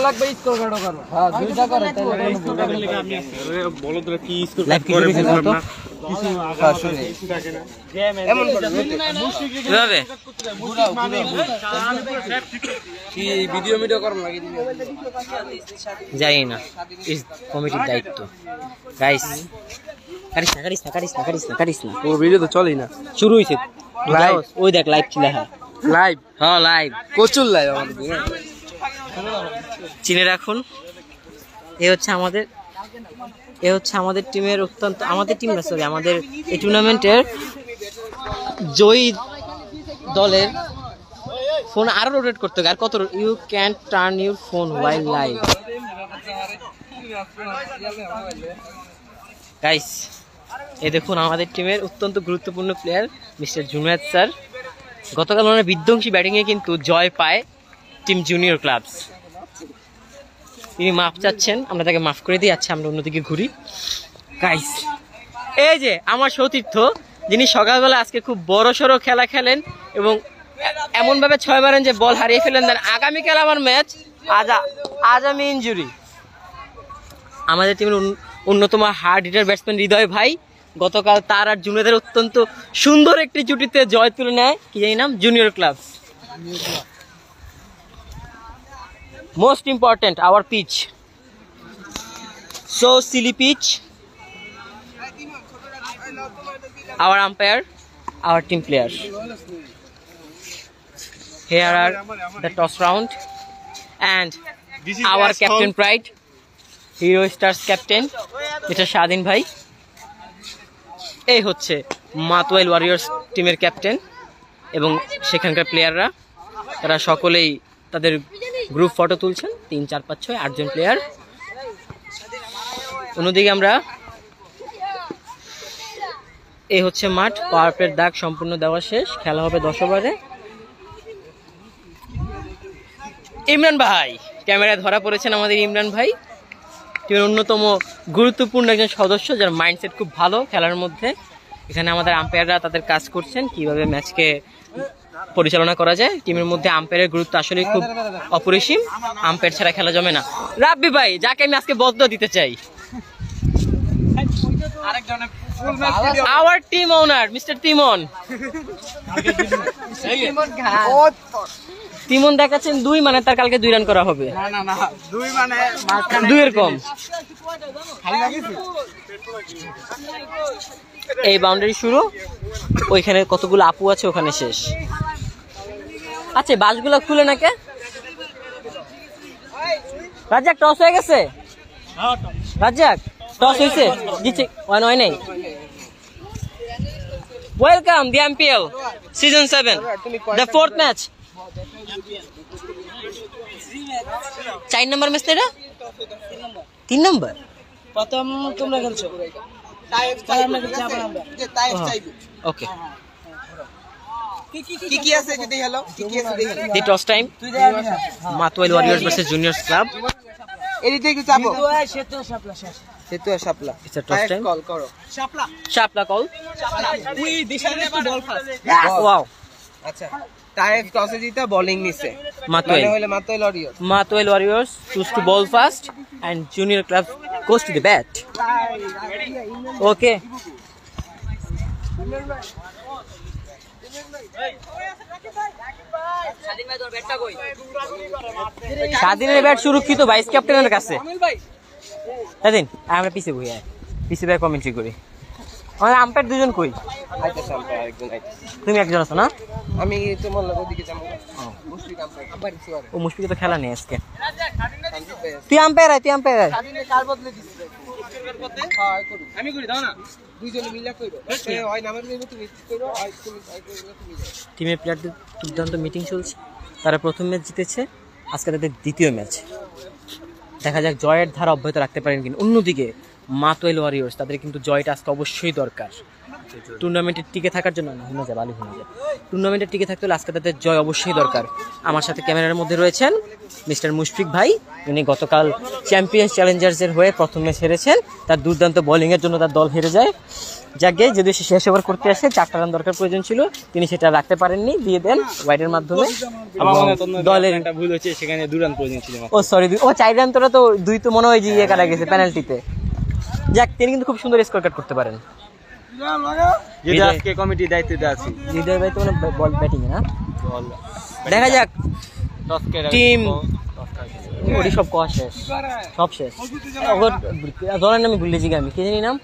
লাগবে score card করো। হ্যাঁ দুইটা করে তাহলে স্কোর কার্ড লিখে আপনি আরে বলো তো কি স্কোর কার্ড করে বললাম না কিছু আসলে এমন করে কিভাবে কি ভিডিও করব লাগি জানি না ইস কমিটির দায়িত্ব গাইস কাটিস না ও ভিডিও তো চলেই না শুরু হইছে লাইভ ওই দেখ লাইভ ছিল হ্যাঁ লাইভ প্রচুর লাইভ আমাদের চিনে রাখুন এ হচ্ছে আমাদের টিমের অত্যন্ত আমাদের টিম না সরি আমাদের এই টুর্নামেন্টের জয়ী দলের ফোন আরো রোটেট করতে হবে আর কত you can turn your phone while live guys এই দেখুন আমাদের টিমের অত্যন্ত গুরুত্বপূর্ণ প্লেয়ার মিস্টার জুনায়েদ স্যার গতকাল ওনার বিধ্বংসী ব্যাটিংয়ে কিন্তু জয় পায় টিম জুনিয়র ক্লাবস তিনি মাফ চাচ্ছেন আমরা তাকে মাফ করে দিয়ে যাচ্ছি আমরা অন্যদিকে ঘুরি গাইস এই যে আমার সতীর্থ যিনি সকালবেলা আজকে খুব বড় সড়ো খেলা খেলেন এবং এমনভাবে 6 মারেন যে বল হারিয়ে ফেলেন দেন আগামীকাল আমার ম্যাচ আজ আমি ইনজুরি আমাদের টিমের অন্যতম হার্ড হিটার ব্যাটসম্যান হৃদয় ভাই গতকাল তার আর জুনিয়রদের অত্যন্ত সুন্দর একটি জুটিতে জয় তুলে নেয় কি জানি নাম junior club Most important, our pitch. So silly pitch. Our umpire, our team players. Here are the toss round, and our captain pride, Hero Stars captain, Mr. Shadin bhai. এই হচ্ছে মাতওয়াইল ওয়ারিয়র্স টিমের ক্যাপ্টেন এবং সেখানকার প্লেয়াররা তারা সকলেই তাদের group photo তুলছেন 3 4 5 6 8 জন প্লেয়ার অন্যদিকে আমরা এই হচ্ছে মাঠ পাওয়ার প্লের দাগ সম্পূর্ণ দেওয়া শেষ খেলা হবে 10 ওভারে ইমরান ভাই ক্যামেরায় ধরা পড়েছেন আমাদের ইমরান ভাই টিমের অন্যতম গুরুত্বপূর্ণ একজন সদস্য যার মাইন্ডসেট খুব ভালো খেলার মধ্যে এখানে আমাদের আম্পায়াররা তাদের কাজ করছেন কিভাবে ম্যাচকে পরিচালনা করা যায় টিমের মধ্যে আম্পায়ারের গুরুত্ব আসলে খুব অপরিসীম আম্পায়ার ছাড়া খেলা জমে না রাব্বি ভাই যাকে আমি আজকে বদলা দিতে চাই our team owner mister Timon Timon দেখাচ্ছেন 2 মানে তার কালকে 2 রান করা হবে না 2 মানে 2 এর কম এই বাউন্ডারি শুরু ওইখানে কতগুলো আপু আছে ওখানে শেষ আচ্ছা বাসগুলো খুলে নাকি রাজ্জাক টস হয়ে গেছে রাজ্জাক টস হয়েছে জিতছে হয় নাই welcome the MPL season 7 the 4th match 4 number match এটা 3 নম্বর প্রথম তোমরা খেলছো ওকে কি আছে যদি হলো কি আছে দেখি the toss time Matuail warriors versus juniors club এদিকে কি চাপো সেতু শাপলা এটা টস টাইম কল করো শাপলা কল উই দিশানে একটু বল ফাস্ট ওয়াও আচ্ছা টাইপ টসে জিতে বোলিং নিছে Matuail warriors choose to bowl first and junior club goes to the bat okay স্বাধীনের ব্যাট সুরক্ষিত ভাইস ক্যাপ্টেনের কাছে স্বাধীন আমরা পিছে বই পিছে ভাই কমেন্ট্রি করি আমার আম্পায়ার দুজন কই তুমি একজন আছো না আমি তোমার লগো দিকে যাব ও মুশফিক তো খেলা নেই আজকে তুই আম্পায়ার স্বাধীনে কার বদলে দিছিস হ্যাঁ করি আমি করি দাও না দুইজনে মিলা কইরো হয় নামের নেবে তুমি কইরো হয় তুমি টিমের প্লেয়ারদের দুর্দান্ত মিটিং চলছে তারা প্রথম ম্যাচ জিতেছে আজকে তাদের দ্বিতীয় ম্যাচ দেখা যাক জয়ের ধারা অব্যাহত রাখতে পারেন কিনা অন্যদিকে মাতোয়েল ওয়ারিয়র্স, তাদের কিন্তু জয়টা আজকে অবশ্যই দরকার টুর্নামেন্টের টিকে থাকার জন্য। টুর্নামেন্টের টিকে থাকতে হলে আজকে তাদের জয় অবশ্যই দরকার। আমার সাথে ক্যামেরার মধ্যে রয়েছেন মিস্টার মুশফিক ভাই, উনি গতকাল চ্যাম্পিয়ন্স চ্যালেঞ্জার্সের হয়ে প্রথম ম্যাচ হেরেছেন, তার দুর্দান্ত বোলিংয়ের জন্য তার দল হেরে যায়। যাকে যদি সে শেষ ওভার করতে আসে 4টা রান দরকার প্রয়োজন ছিল, তিনি সেটা রাখতে পারেননি, দিয়ে দেন ওয়াইডের মাধ্যমে। দলের একটা ভুল হচ্ছে, সেখানে 2 রান প্রয়োজন ছিল। ও সরি, ও 4 রান, তোরা তো 2 তো মনে হয় যে কাটা গেছে পেনাল্টিতে। যাক, তিনি কিন্তু খুব সুন্দর স্কোর কাট করতে পারেন। আজকে কমিটির দায়িত্বে আছি, লিডার ভাই তো বল ব্যাটিং না, দেখা যাক টিম ওটি সব কোয়া শেষ, সব শেষ। দলের নামে ভুলে যাই আমি, কে জানি নাম,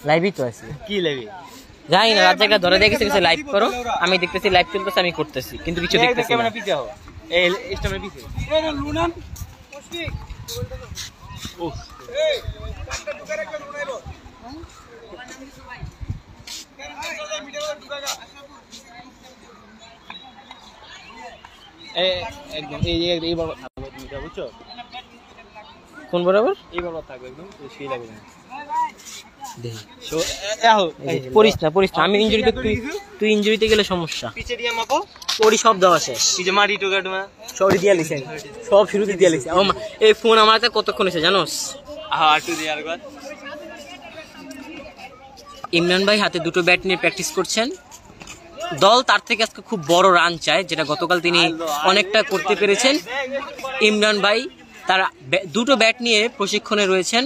লাইভই তো আছে, কি লাইভে জানি না। রাত জায়গা ধরে দেখেছি কিছু লাইভ করো, আমি দেখতেছি লাইভ চলতেছে, আমি করতেছি কিন্তু কিছু দেখতেছি না। কোন বরাবর এই বরাবর থাকবে একদম, সেই লাগবে না। পড়িস না, আমি ইনজুরিতে, তুই ইনজুরিতে গেলে সমস্যা। ওরই সব দেওয়া শেষ, সবই দিয়া লিখে, সব শুরুতে দিয়া লিখে। এই ফোন আমার হাতে কতক্ষণ এসে জানোস? ইমরান ভাই হাতে 2টো ব্যাট নিয়ে প্র্যাকটিস করছেন। দল তার থেকে আজকে খুব বড় রান চায়, যেটা গতকাল তিনি অনেকটা করতে পেরেছেন। ইমরান ভাই তার 2টো ব্যাট নিয়ে প্রশিক্ষণে রয়েছেন।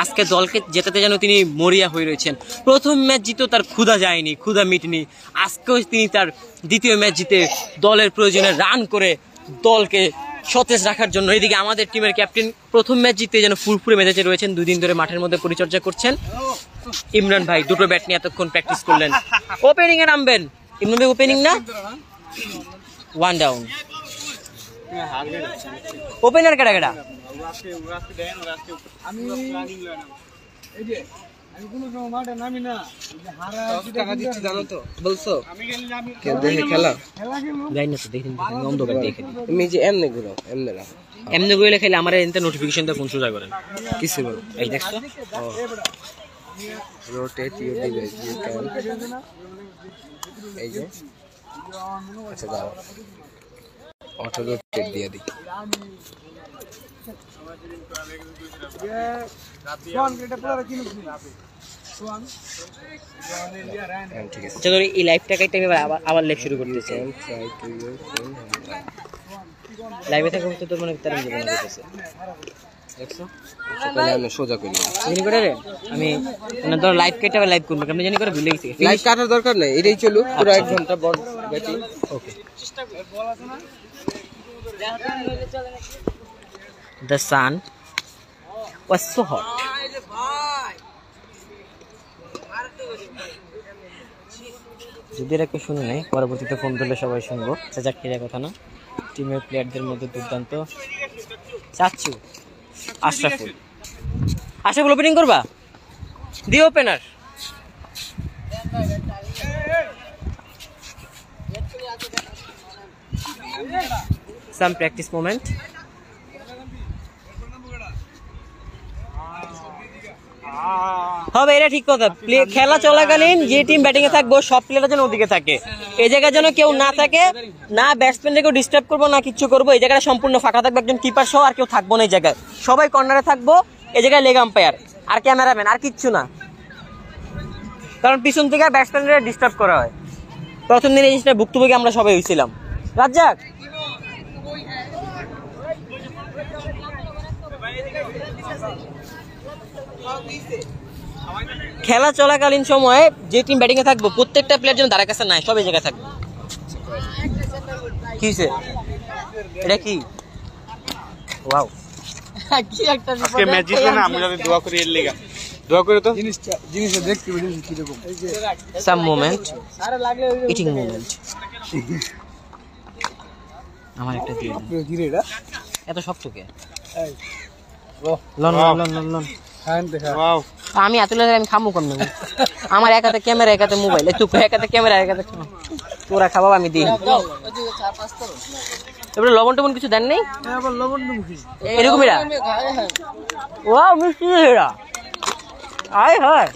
আজকে দলকে জেতাতে যেন তিনি মরিয়া হয়ে রয়েছেন। প্রথম ম্যাচ জিতেও তার ক্ষুধা যায়নি, ক্ষুধা মিটেনি। আজকেও তিনি তার দ্বিতীয় ম্যাচ জিতে দলের প্রয়োজনে রান করে দলকে সতেজ রাখার জন্য। এদিকে আমাদের টিমের ক্যাপ্টেন প্রথম ম্যাচ জিতে যেন ফুরফুরে মেজাজে রয়েছেন, 2 দিন ধরে মাঠের মধ্যে পরিচর্যা করছেন। ইমরান ভাই 2টো ব্যাট নিয়ে এতক্ষণ প্র্যাকটিস করলেন। ওপেনিং এ নামবেন ইমরান ভাই, ওপেনিং না, 1 ডাউন। ওপেনার কেডা কেডা? এমনি গেলে খেলে আমার নোটিফিকেশনটা কোন সোজা করেন কিছু এই দেখছো। Rotate your device, you can, এই যে আচ্ছা দাও অটো রোটেট দিয়ে দিই। চলো এই লাইভটাকে আবার লাইভ শুরু করতে চাই। লাইভে থাকা তো তোর মনে তার দেখছো, আমি সোজা করি জানি করে রে, আমি ধর লাইভ কেটে আবার লাইভ করবো, আমি জানি করে ভুলে গেছি। লাইভ কাটার দরকার নেই, এটাই চলুক পুরো 1 ঘন্টা ball batting. Okay, the sun was so hot. যদি এরা কেউ শুনে নাই, পরবর্তীতে ফোন ধরলে সবাই শুনবো। চাচাকিরা কথা না, টিমের প্লেয়ারদের মধ্যে দুর্দান্ত চাচ্ছু আশরাফুল ওপেনিং করবা, দি ওপেনার। Some practice moment. হবে, এটা ঠিক কথা। খেলা চলাকালীন যে টিম ব্যাটিং এ থাকবো সব প্লেয়াররা যেন ওদিকে থাকে, এই জায়গায় যেন কেউ না থাকে, না ব্যাটসম্যানকে কেউ ডিস্টার্ব করবো না কিচ্ছু করবো। এই জায়গাটা সম্পূর্ণ ফাঁকা থাকবে, একজন কিপার সহ আর কেউ থাকবো না এই জায়গায়, সবাই কর্নারে থাকবো। এই জায়গায় লেগ আম্পায়ার আর ক্যামেরাম্যান, আর কিচ্ছু না, কারণ পিছন থেকে ব্যাটসম্যানরা ডিস্টার্ব করা হয়। প্রথম দিন এই জিনিসটা ভুক্তভোগী আমরা সবাই হয়েছিলাম। রাজ্জাক খেলা চলাকালীন সময়ে যে টিম ব্যাটিং এ থাকবো প্রত্যেকটা প্লেয়ার যেন দাঁড়ার কাছে নাই, সব এই জায়গায় থাকবে। কি এটা কি ওয়াও, কি একটা আজকে ম্যাচ জিতবে না, আমরা দোয়া করি এর লাগা, দোয়া করে তো জিনিসটা দেখতে হবে কি রকম। সাম মোমেন্ট, ইটিং মোমেন্ট। আমার একটা দিয়ে কি রে, এটা এত শক্ত কে? এই loan loan loan loan wow, আমি আতুলে আমি খামু কম না, আমার এক হাতে ক্যামেরা এক হাতে মোবাইল, তুই এক হাতে ক্যামেরা এক হাতে তোরা খাবা, আমি দিই এবারে লবণ টবণ কিছু দেন নাই? আবার লবণ মুখি এরকমই ওয়াও মিষ্টি এরা আয় হায়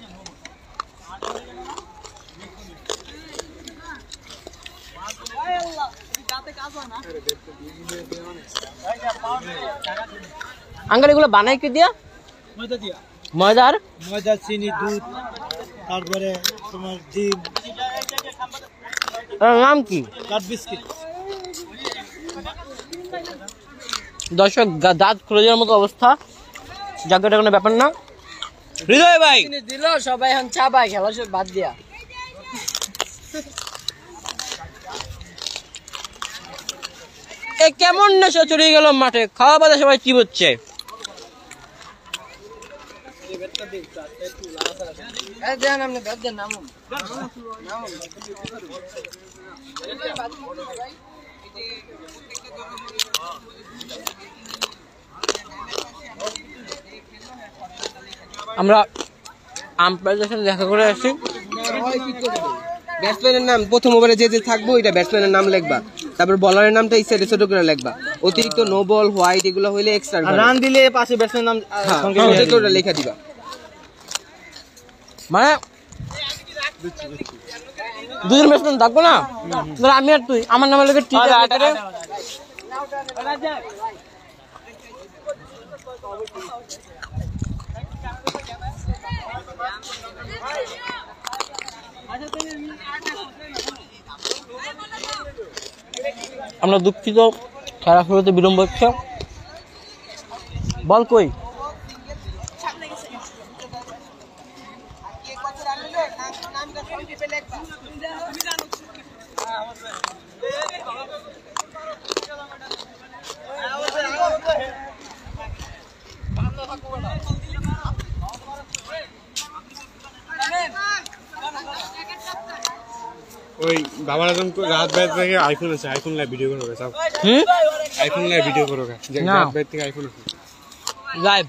আঙ্কেল এগুলো বানাই কি দিয়া? ময়দা দিয়া। ময়দা আর ময়দা, চিনি, দুধ, তারপরে তোমার ডিম। নাম কি? কাঠ বিস্কিট। দর্শক দাঁত খুলে যাওয়ার মতো অবস্থা, জায়গাটা কোনো ব্যাপার না। হৃদয় ভাই দিল সবাই এখন চা পাই খেলা সব বাদ দিয়া। এ কেমন নেশা চড়িয়ে গেল মাঠে, খাওয়া বাদে সবাই কি হচ্ছে? আমরা আম্পায়ারের সাথে দেখা করে আসছি। ব্যাটসম্যানের নাম প্রথম ওভারে যে যে থাকবো এটা ব্যাটসম্যানের নাম লিখবা, তারপর বলারের নামটা এই সাইডে ছোট করে লিখবা। অতিরিক্ত নো বল, হোয়াইট এগুলো হইলে এক্সট্রা রান দিলে পাশে ব্যাটসম্যানের নাম ওটা লেখা দিবা। মানে দুজন ব্যাটসম্যান থাকবো না, ধর আমি আর তুই, আমার নামে লেগে টি আমরা দুঃখিত, খেলা শুরুতে বিলম্ব হচ্ছে। বল কই? ওই বাবার আজম রাত বাইরে থেকে আইফোন আছে, আইফোন লাইভ ভিডিও করো সব। আইফোন লাইভ ভিডিও করো রাত বাইরে থেকে আইফোন আছে লাইভ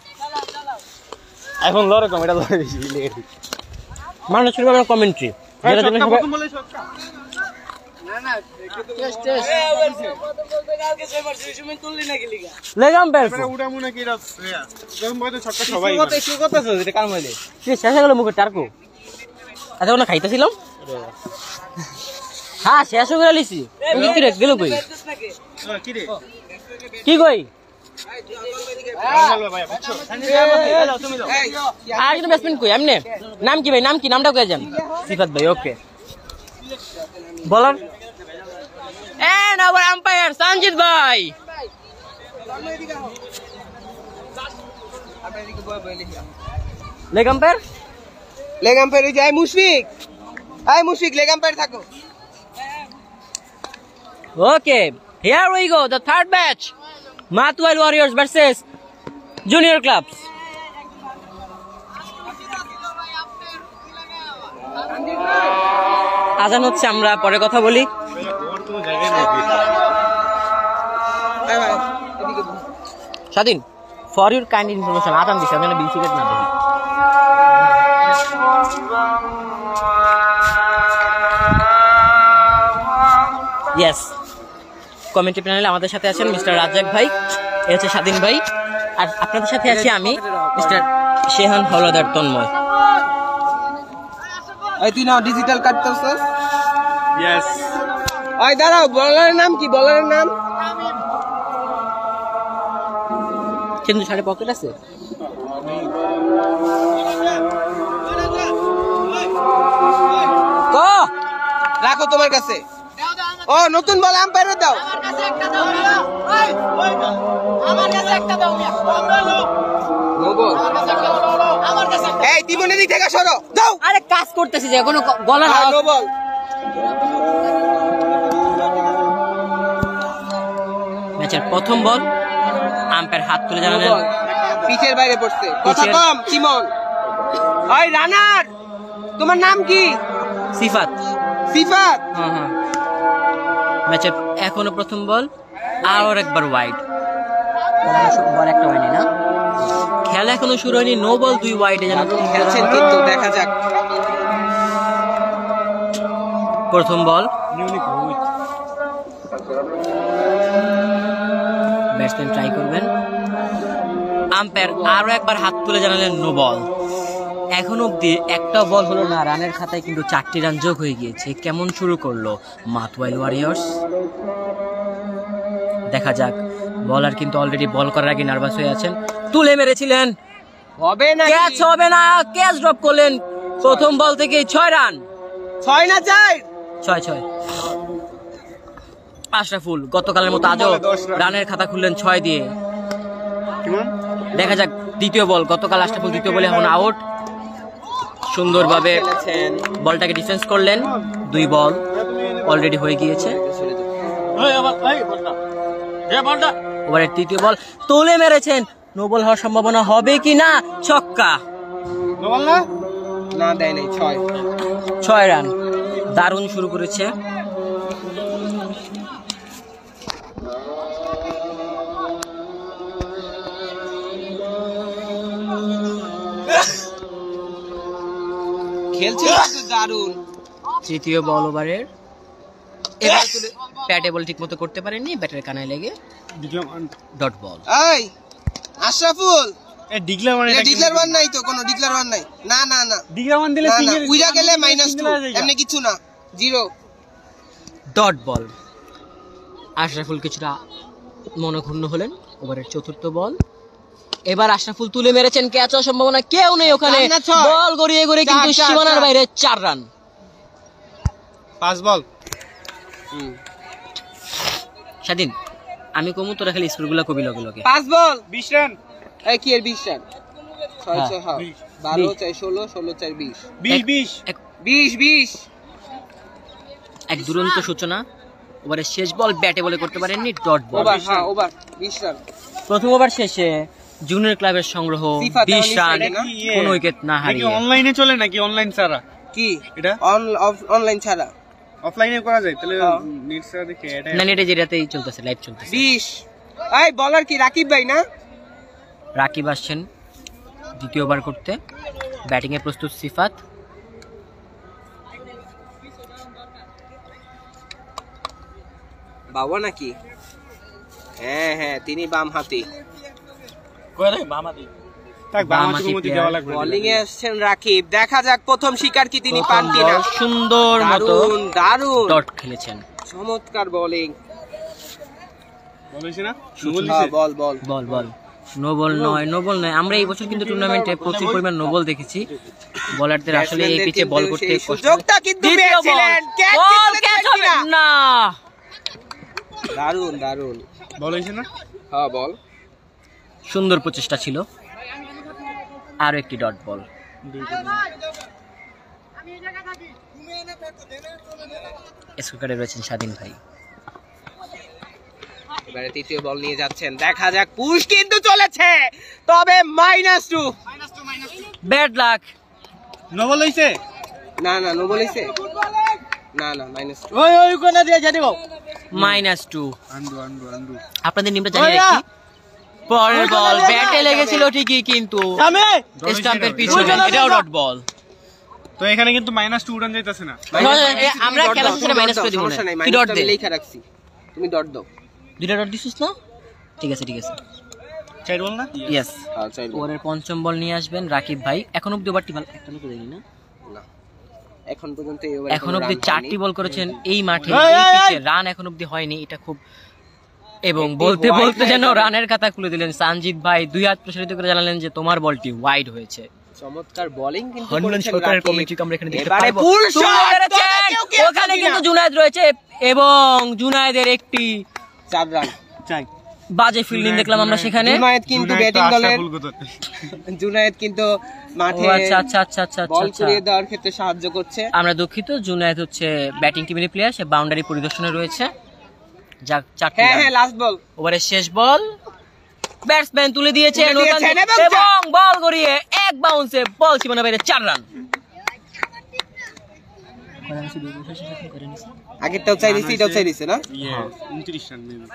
আইফোন লরে কম এটা লরে বেশি মানুষ শুনবে আমরা কমেন্ট্রি যেটা জন্য সবাই লেগাম বের ওটা মনে কি এটা যখন বলতে ছক্কা সবাই কি করতেছ এটা কার মধ্যে? কি শেষ হয়ে গেল মুখে টারকো আচ্ছা ওনা খাইতেছিলাম হ্যাঁ শেষ হয়ে গেল লিসি কি রে গেল কই কি রে কি কই ভাই বুঝছো আর একজন ব্যাটসম্যান কই এমনে নাম কি ভাই নাম কি নামটা কই যান সিফাত ভাই ওকে বলার এন্ড আওয়ার আম্পায়ার সঞ্জিত ভাই লেগ আম্পায়ার লেগ আম্পায়ার এই যে মুশফিক, লেগ আম্পায়ার থাকো। Okay, here we go, the third match. Mathwell Warriors versus Junior Clubs. আজান হচ্ছে, আমরা পরে কথা বলি। স্বাধীন, for your kind information, আজান দিছে, আমি বিল সিগারেট না দেখি। Yes. কমেন্ট্রি প্যানেলে আমাদের সাথে আছেন মিস্টার রাজ্জাক ভাই, এ হচ্ছে স্বাধীন ভাই, আর আপনাদের সাথে আছি আমি মিস্টার শেহান হলদার তন্ময়। এই তুই না ডিজিটাল কাটতেছস? ইয়েস ওই দাঁড়াও, বলারের নাম কি? বলারের নাম কিন্তু সাড়ে পকেট আছে। ক রাখো তোমার কাছে। ও নতুন বল আম্পায়ার দাও। No ball. এই তিমনের দিক থেকে সরো, দাও। আরে কাজ করতেছি যে কোনো গলার নো বল। ম্যাচের প্রথম বল, আম্পায়ার হাত তুলে জানালেন পিচের বাইরে পড়ছে। কথা কম চিমন। ওই রানার, তোমার নাম কি? সিফাত। সিফাত। হ্যাঁ হ্যাঁ, ম্যাচের এখনো প্রথম বল, আর একবার ওয়াইড। বল একটা হয়নি না, খেলা এখনো শুরু হয়নি, নো বল 2 ওয়াইডে যেন খেলছেন, কিন্তু দেখা যাক। প্রথম বল, ব্যাটসম্যান ট্রাই করবেন। আম্পায়ার আরো একবার হাত তুলে জানালেন নো বল। এখন অব্দি একটা বল হলো না, রানের খাতায় কিন্তু 4টি রান যোগ হয়ে গিয়েছে। কেমন শুরু করলো মাতওয়াইল ওয়ারিয়র্স, দেখা যাক। বলার কিন্তু অলরেডি বল করার আগে নার্ভাস হয়ে আছেন। তুলে মেরেছিলেন, হবে না, ক্যাচ হবে না, ক্যাচ ড্রপ করলেন। প্রথম বল থেকে 6 রান। 6 না 4, 6 আশরাফুল গতকালের মতো আজও রানের খাতা খুললেন 6 দিয়ে। দেখা যাক দ্বিতীয় বল। গতকাল আশরাফুল দ্বিতীয় বলে এখন আউট। সুন্দরভাবে বলটাকে ডিফেন্স করলেন। 2 বল অলরেডি হয়ে গিয়েছে। ওভারের তৃতীয় বল তুলে মেরেছেন। নো বল হওয়ার সম্ভাবনা হবে কি না? ছক্কা। না দেয় নাই, 6 রান। দারুণ শুরু করেছে। খেলছে কিন্তু দারুণ। তৃতীয় বল ওভারের। এবার তুলে প্যাটে বল ঠিক মতো করতে পারেননি, ব্যাটের কানায় লেগে ডট বল। এই আশরাফুল, ডিক্লার মানে ডিক্লার ওয়ান নাই তো, কোনো ডিক্লার ওয়ান নাই। না না না, ডিক্লার ওয়ান দিলে সিঙ্গেল উইরা গেলে -2, এমনি কিছু না, 0 ডট বল। আশরাফুল কিছুটা মনক্ষুণ্ণ হলেন। ওভারের চতুর্থ বল। এবার আশরাফুল তুলে মেরেছেন, ক্যাচ হওয়ার সম্ভাবনা কেউ নেই ওখানে। বল গড়িয়ে গড়িয়ে কিন্তু সীমানার বাইরে 4 রান। 5 বল। স্বাধীন, আমি কমু তোরা খালি স্কোরগুলো কবি লগে লগে। 5 বল 20 রান। এই কি এর 20 রান? 6 6 হ্যাঁ, 12 4 16 16 4 20 20 এক দুরন্ত সূচনা। ওভারের শেষ বল ব্যাটে বলে করতে পারেননি, ডট বল। ওভার, হ্যাঁ ওভার 20 রান। প্রথম ওভার শেষে জুনিয়র ক্লাবের সংগ্রহ 20 রান, কোন উইকেট না হারিয়ে। অনলাইনে চলে নাকি অনলাইন ছাড়া? কি এটা অনলাইন ছাড়া অফলাইনে করা যায়? তাহলে নেট ছাড়া দেখে এটা না, নেটে যেটাতেই চলতেছে, লাইভ চলতেছে। 20। এই বলার কি রাকিব ভাই না? রাকিব আসছেন দ্বিতীয় ওভার করতে। ব্যাটিং এ প্রস্তুত সিফাত। বাবা নাকি? হ্যাঁ হ্যাঁ, তিনি বাম হাতি। থাক, বামাতি মতি দেওয়া লাগবে। বোলিং এ আসছেন রাকিব। দেখা যাক প্রথম শিকার কি তিনি পান কিনা। সুন্দর মতো দারুণ ডট খেলেছেন। চমৎকার বোলিং। বলেছি না বল বল বল বল। নো বল নয়, নো বল নয়। আমরা এই বছর কিন্তু টুর্নামেন্টে প্রচুর পরিমাণ নো বল দেখেছি। বোলারদের আসলে এই পিচে বল করতে কষ্ট। সুযোগটা কিন্তু পেয়েছিলেন, ক্যাচ হবে না। দারুণ দারুণ বলেছি না? হ্যাঁ বল। সুন্দর প্রচেষ্টা ছিল। আরো একটি ডট বল। স্কোয়াডে রয়েছেন স্বাধীন ভাই। এবারে তৃতীয় বল নিয়ে যাচ্ছেন। দেখা যাক, পুশ কিন্তু চলেছে, তবে -2। Bad luck. নো বল হইছে? না না, নো বলেছে না না, -2। ওই কোনা দিয়ে জানি বাবু -2। আন্ডু আপনাদের নিমটা জানিয়ে রাখি, পরের বল ব্যাটে লেগেছিল ঠিকই, কিন্তু স্টাম্পের পিছনে, এটাও ডট বল। তো এখানে কিন্তু -2 রান যাইতাছে না। আমরা খেলা শেষে মাইনাস করে দিব না। কি ডট দে? লেখা রাখছি, তুমি ডট দাও। দুইটা ডট দিছিস না? ঠিক আছে ঠিক আছে। 4 বল না? ইয়েস। হ্যাঁ, চাই বল। ওভারের পঞ্চম বল নিয়ে আসবেন রাকিব ভাই। এখন অব্দি ওভারটি ভালো একটা লোক দেয়নি না। না, এখন পর্যন্ত এই ওভারে এখন কোনো অব্দি রান 4টি হয়নি। বল করেছেন এই মাঠে, এই পিচে রান এখন অব্দি হয়নি। এটা খুব, এবং বলতে বলতে যেন রানের খাতা খুলে দিলেন। সানজিদ ভাই 2 হাত প্রসারিত করে জানালেন যে তোমার বলটি ওয়াইড হয়েছে। চমৎকার বোলিং কিন্তু হনুমান করেছেন সরকারের রাকিব। কমিটি আমরা এখানে দেখতে এবারে পাবো। ফুল তুলে শট, মেরেছেন। কেউ কি ওখানে আছে কিন্তু কিনা? জুনায়েদ রয়েছে, এবং জুনায়েদের একটি 4 রান। চাই। বাজে ফিল্ডিং দেখলাম আমরা সেখানে। জুনায়েদ কিন্তু ব্যাটিং দলের, জুনায়েদ কিন্তু মাঠে আচ্ছা আচ্ছা আচ্ছা আচ্ছা বল আচ্ছা। কুড়িয়ে দেওয়ার ক্ষেত্রে সাহায্য করছে। আমরা দুঃখিত, জুনায়েদ হচ্ছে ব্যাটিং টিমের প্লেয়ার, সে বাউন্ডারি পরিদর্শনে রয়েছে। যাক, 4টি হ্যাঁ রান। হ্যাঁ, লাস্ট বল। ওভারের শেষ বল ব্যাটসম্যান তুলে দিয়েছেন তুলে দিয়েছেন ওখান থেকে, এবং বল গড়িয়ে এক বাউন্সে বল সীমানা বাইরে 4 রান। আগেরটাও চাই দিছি, এটাও চাই দিছে না? 29 রান মেবি।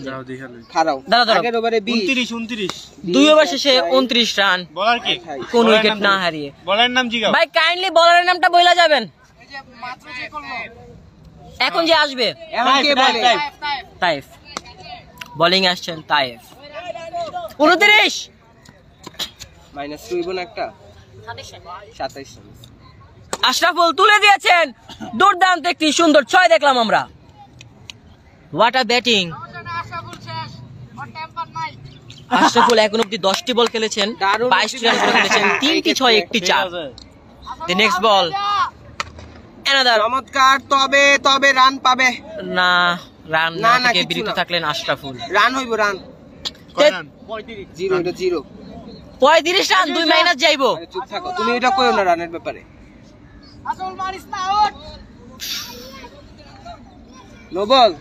যাও দেখালে। খারাও। দাঁড়াও। আগের ওভারে 20। 29 2 ওভার শেষে 29 রান, বলার কি? কোন উইকেট না হারিয়ে। বলার নাম জিগাও। ভাই কাইন্ডলি বলারের নামটা বইলা যাবেন এখন যে আসবে। এখন কে বলে? তাইফ। বোলিং আসছেন তায়েফ। 29 -2 ইবন একটা 27 রান। আশরাফুল তুলে দিয়েছেন, দুর্দান্ত একটি সুন্দর 6 দেখলাম আমরা। What a batting! আশরাফুল এখন অব্দি 10টি বল খেলেছেন, 22টি রান করে ফেলেছেন, 3টি 6 1টি 4। দি নেক্সট বল অ্যানাদার চমৎকার, তবে রান পাবে না, রান না, না থেকে কিছু বিরত না। থাকলেন আশরাফুল। রান হইব রান। কয় রান? 0 এটা 0। 35 রান, 2 মাইনাস যাইবো। আরে চুপ থাকো, তুমি এটা কইও না রানের ব্যাপারে। No ball.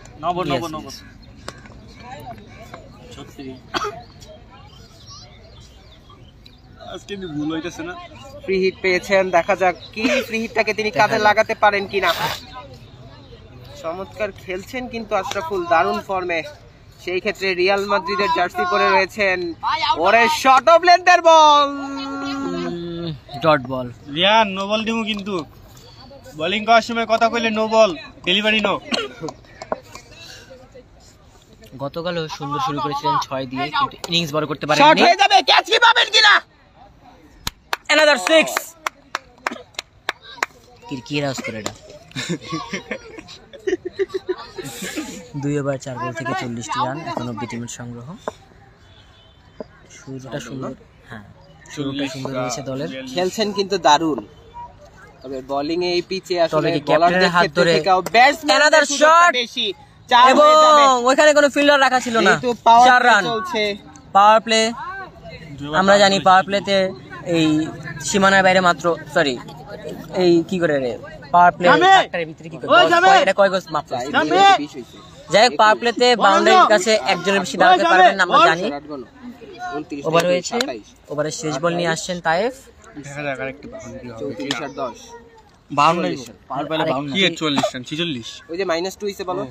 আজকে কি ভুল হইতেছে না? ফ্রি হিট পেয়েছেন, দেখা যাক কি ফ্রি হিটটাকে তিনি কাজে লাগাতে পারেন কিনা। চমৎকার খেলছেন কিন্তু আশরাফুল, দারুণ ফর্মে। সেই ক্ষেত্রে রিয়াল মাদ্রিদের জার্সি পরে রয়েছেন। ওরে শট অফ লেন্থের ball, dot ball. Riyan no ball দিমু কিন্তু বোলিং করার সময় কথা কইলে নো বল, ডেলিভারি নো। গতকালও সুন্দর শুরু করেছিলেন 6 দিয়ে, কিন্তু ইনিংস বড় করতে শট পারেননি। হয়ে যাবে, ক্যাচ কি পাবেন কিনা। অ্যানাদার 6 কিরকির আউট করে এটা। 2 ওভার 4 বল থেকে 40টি রান, এখন অব্দি টিমের সংগ্রহ। শুরুটা সুন্দর, হ্যাঁ শুরুটা সুন্দর হয়েছে দলের। খেলছেন কিন্তু দারুণ, তবে বোলিং এ এই পিচে তবে আসলে কি বোলারদের ক্যাপ্টেনের হাত ক্ষেত্রে ধরে থেকেও ব্যাটসম্যানদের another সুযোগটা shot! বেশি। 4 এবং হয়ে যাবে। ওইখানে কোনো ফিল্ডার রাখা ছিল না। যেহেতু power 4 play রান চলছে। Power play. আমরা জানি পাওয়ার প্লেতে এই সীমানার বাইরে মাত্র, সরি এই কি করে রে পাওয়ার প্লে ডাক্তারের ভিতরে কি করে এটা কয় গজ মাপ করছে। যাই হোক পাওয়ার প্লেতে বাউন্ডারির কাছে একজনের বেশি দাঁড়াতে পারবেন না, আমরা জানি। ওভার হয়েছে, ওভারের শেষ বল নিয়ে আসছেন তায়েফ। দেখা যাক আরেকটু বাউন্ডারি হবে। 34 আর 10 বাউন্ডারি পার বেলে 52 কি 40 রান 46। ওই যে -2 হইছে বলো।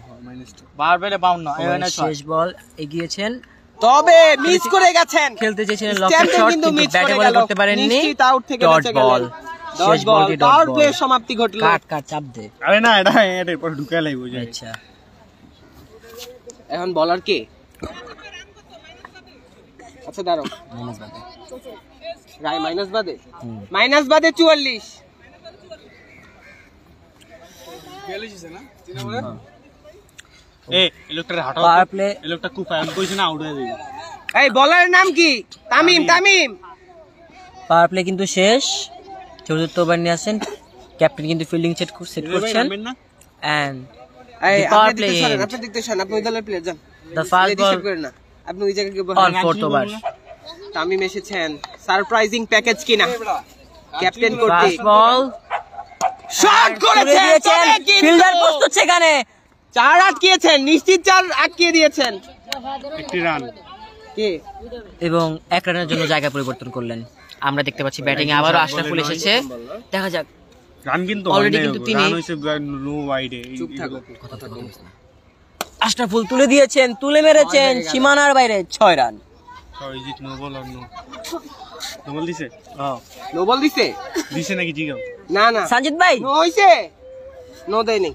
পার বেলে 52 ওভারের শেষ বল এগিয়েছেন, তবে মিস করে গেছেন। খেলতে চেয়েছিলেন লকেট স্ট্যাম্পে শট, কিন্তু কিন্তু মিস ব্যাটে করে বল গেল। করতে পারেননি। নিশ্চিত আউট থেকে ডট বেঁচে বল, গেলেন। 10 শেষ বলটি ডট পাওয়ার বল। প্লে সমাপ্তি ঘটলো। কাট চাপ দে। আরে না, এটা পরে ঢুকাই লাইবো যে। আচ্ছা এখন বলার কে? আচ্ছা দাঁড়াও, রায় মাইনাস বাদে 44। এই লোকটারে হাঁটাও। পাওয়ার প্লে এই লোকটা খুব ফাইন কইছে না, আউট হয়ে যাবে। এই বলারের নাম কি? তামিম। পাওয়ার প্লে কিন্তু শেষ। চতুর্থ ওভার নিয়ে আসছেন, ক্যাপ্টেন কিন্তু ফিল্ডিং সেট করছেন। এন্ড এই power আপনি play দেখতে সরেন, end. আপনি দেখতে সরেন, আপনি ওই দলের প্লেয়ার যান। দ্য ফার্স্ট বল ডিস্টার্ব করেন না, আপনি ওই জায়গায় গিয়ে অন বসেন। Fourth over. তামিম এসেছেন, সারপ্রাইজিং প্যাকেজ কিনা ক্যাপ্টেন করতে। ফার্স্ট বল শট করেছেন, তবে কিন্তু ফিল্ডার প্রস্তুত সেখানে। 4 আটকিয়েছেন, নিশ্চিত 4 আটকিয়ে দিয়েছেন। একটি রান। কে? এবং 1 রানের জন্য জায়গা পরিবর্তন করলেন। আমরা দেখতে পাচ্ছি ব্যাটিং এ আবারও আশরাফুল এসেছে, দেখা যাক। রান কিন্তু Already কিন্তু তিনি- রান হইছে নো ওয়াইডে। চুপ থাকো। আশরাফুল তুলে দিয়েছেন, তুলে মেরেছেন সীমানার বাইরে 6 রান। ইজিট নো বল আর নো বল দিছে। নো বল দিছে? দিছে নাকি জিগাও? না সঞ্জিত ভাই, নো হইছে, নো দেয় নাই।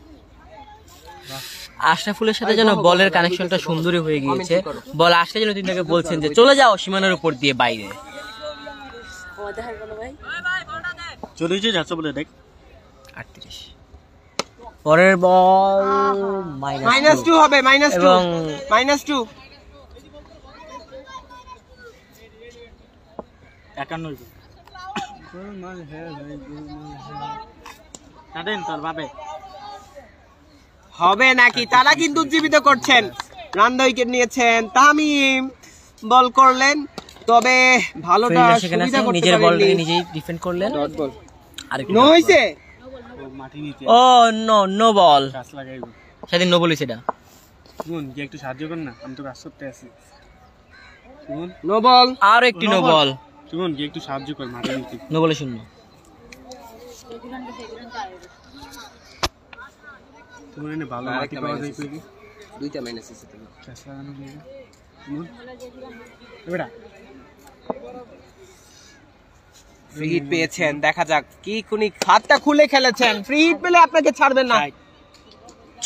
আশরাফুলের সাথে যেন বলের কানেকশনটা সুন্দরই হয়ে গিয়েছে। বল আসলে যেন তিনি তাকে বলছেন যে চলে যাও সীমানার উপর দিয়ে বাইরে। চলে হইছে, যাচ্ছে বলে দেখ। 38 পরের বল -2 হবে, -2 এবং -2। 51 কাটেন তোর বাপে। হবে নাকি? তারা কিন্তু উজ্জীবিত করছেন। রান উইকেট নিয়েছেন, তামিম বল করলেন, তবে ভালোটা ফিল্ডার সেখানে সুবিধা আছে, করতে নিজের বলটাকে পারেননি। নিজেই ডিফেন্ড করলেন। ডট বল আরেকটু নো হইছে। মাটি নিতে ও নো বল, গাছ লাগাইবো। সেদিন নো বলিস এটা। শুন কি একটু সাহায্য কর না, আমি তো কাজ করতে আছি। শুন নো বল। আর একটি নো বল, শুন কি একটু সাহায্য কর মাটি নিতে। নো বলে শূন্য। তোমার এনে ভালো মাটি আরেকটা পাওয়া minus যায় আছে। কই? দুইটা মাইনাস আছে তো। গাছ লাগানো যায়। শুন এবারে ফ্রি হিট পেয়েছেন, দেখা যাক কি কোনি খাতটা খুলে খেলেছেন। ফ্রি হিট পেলে আপনাকে ছাড়বেন না।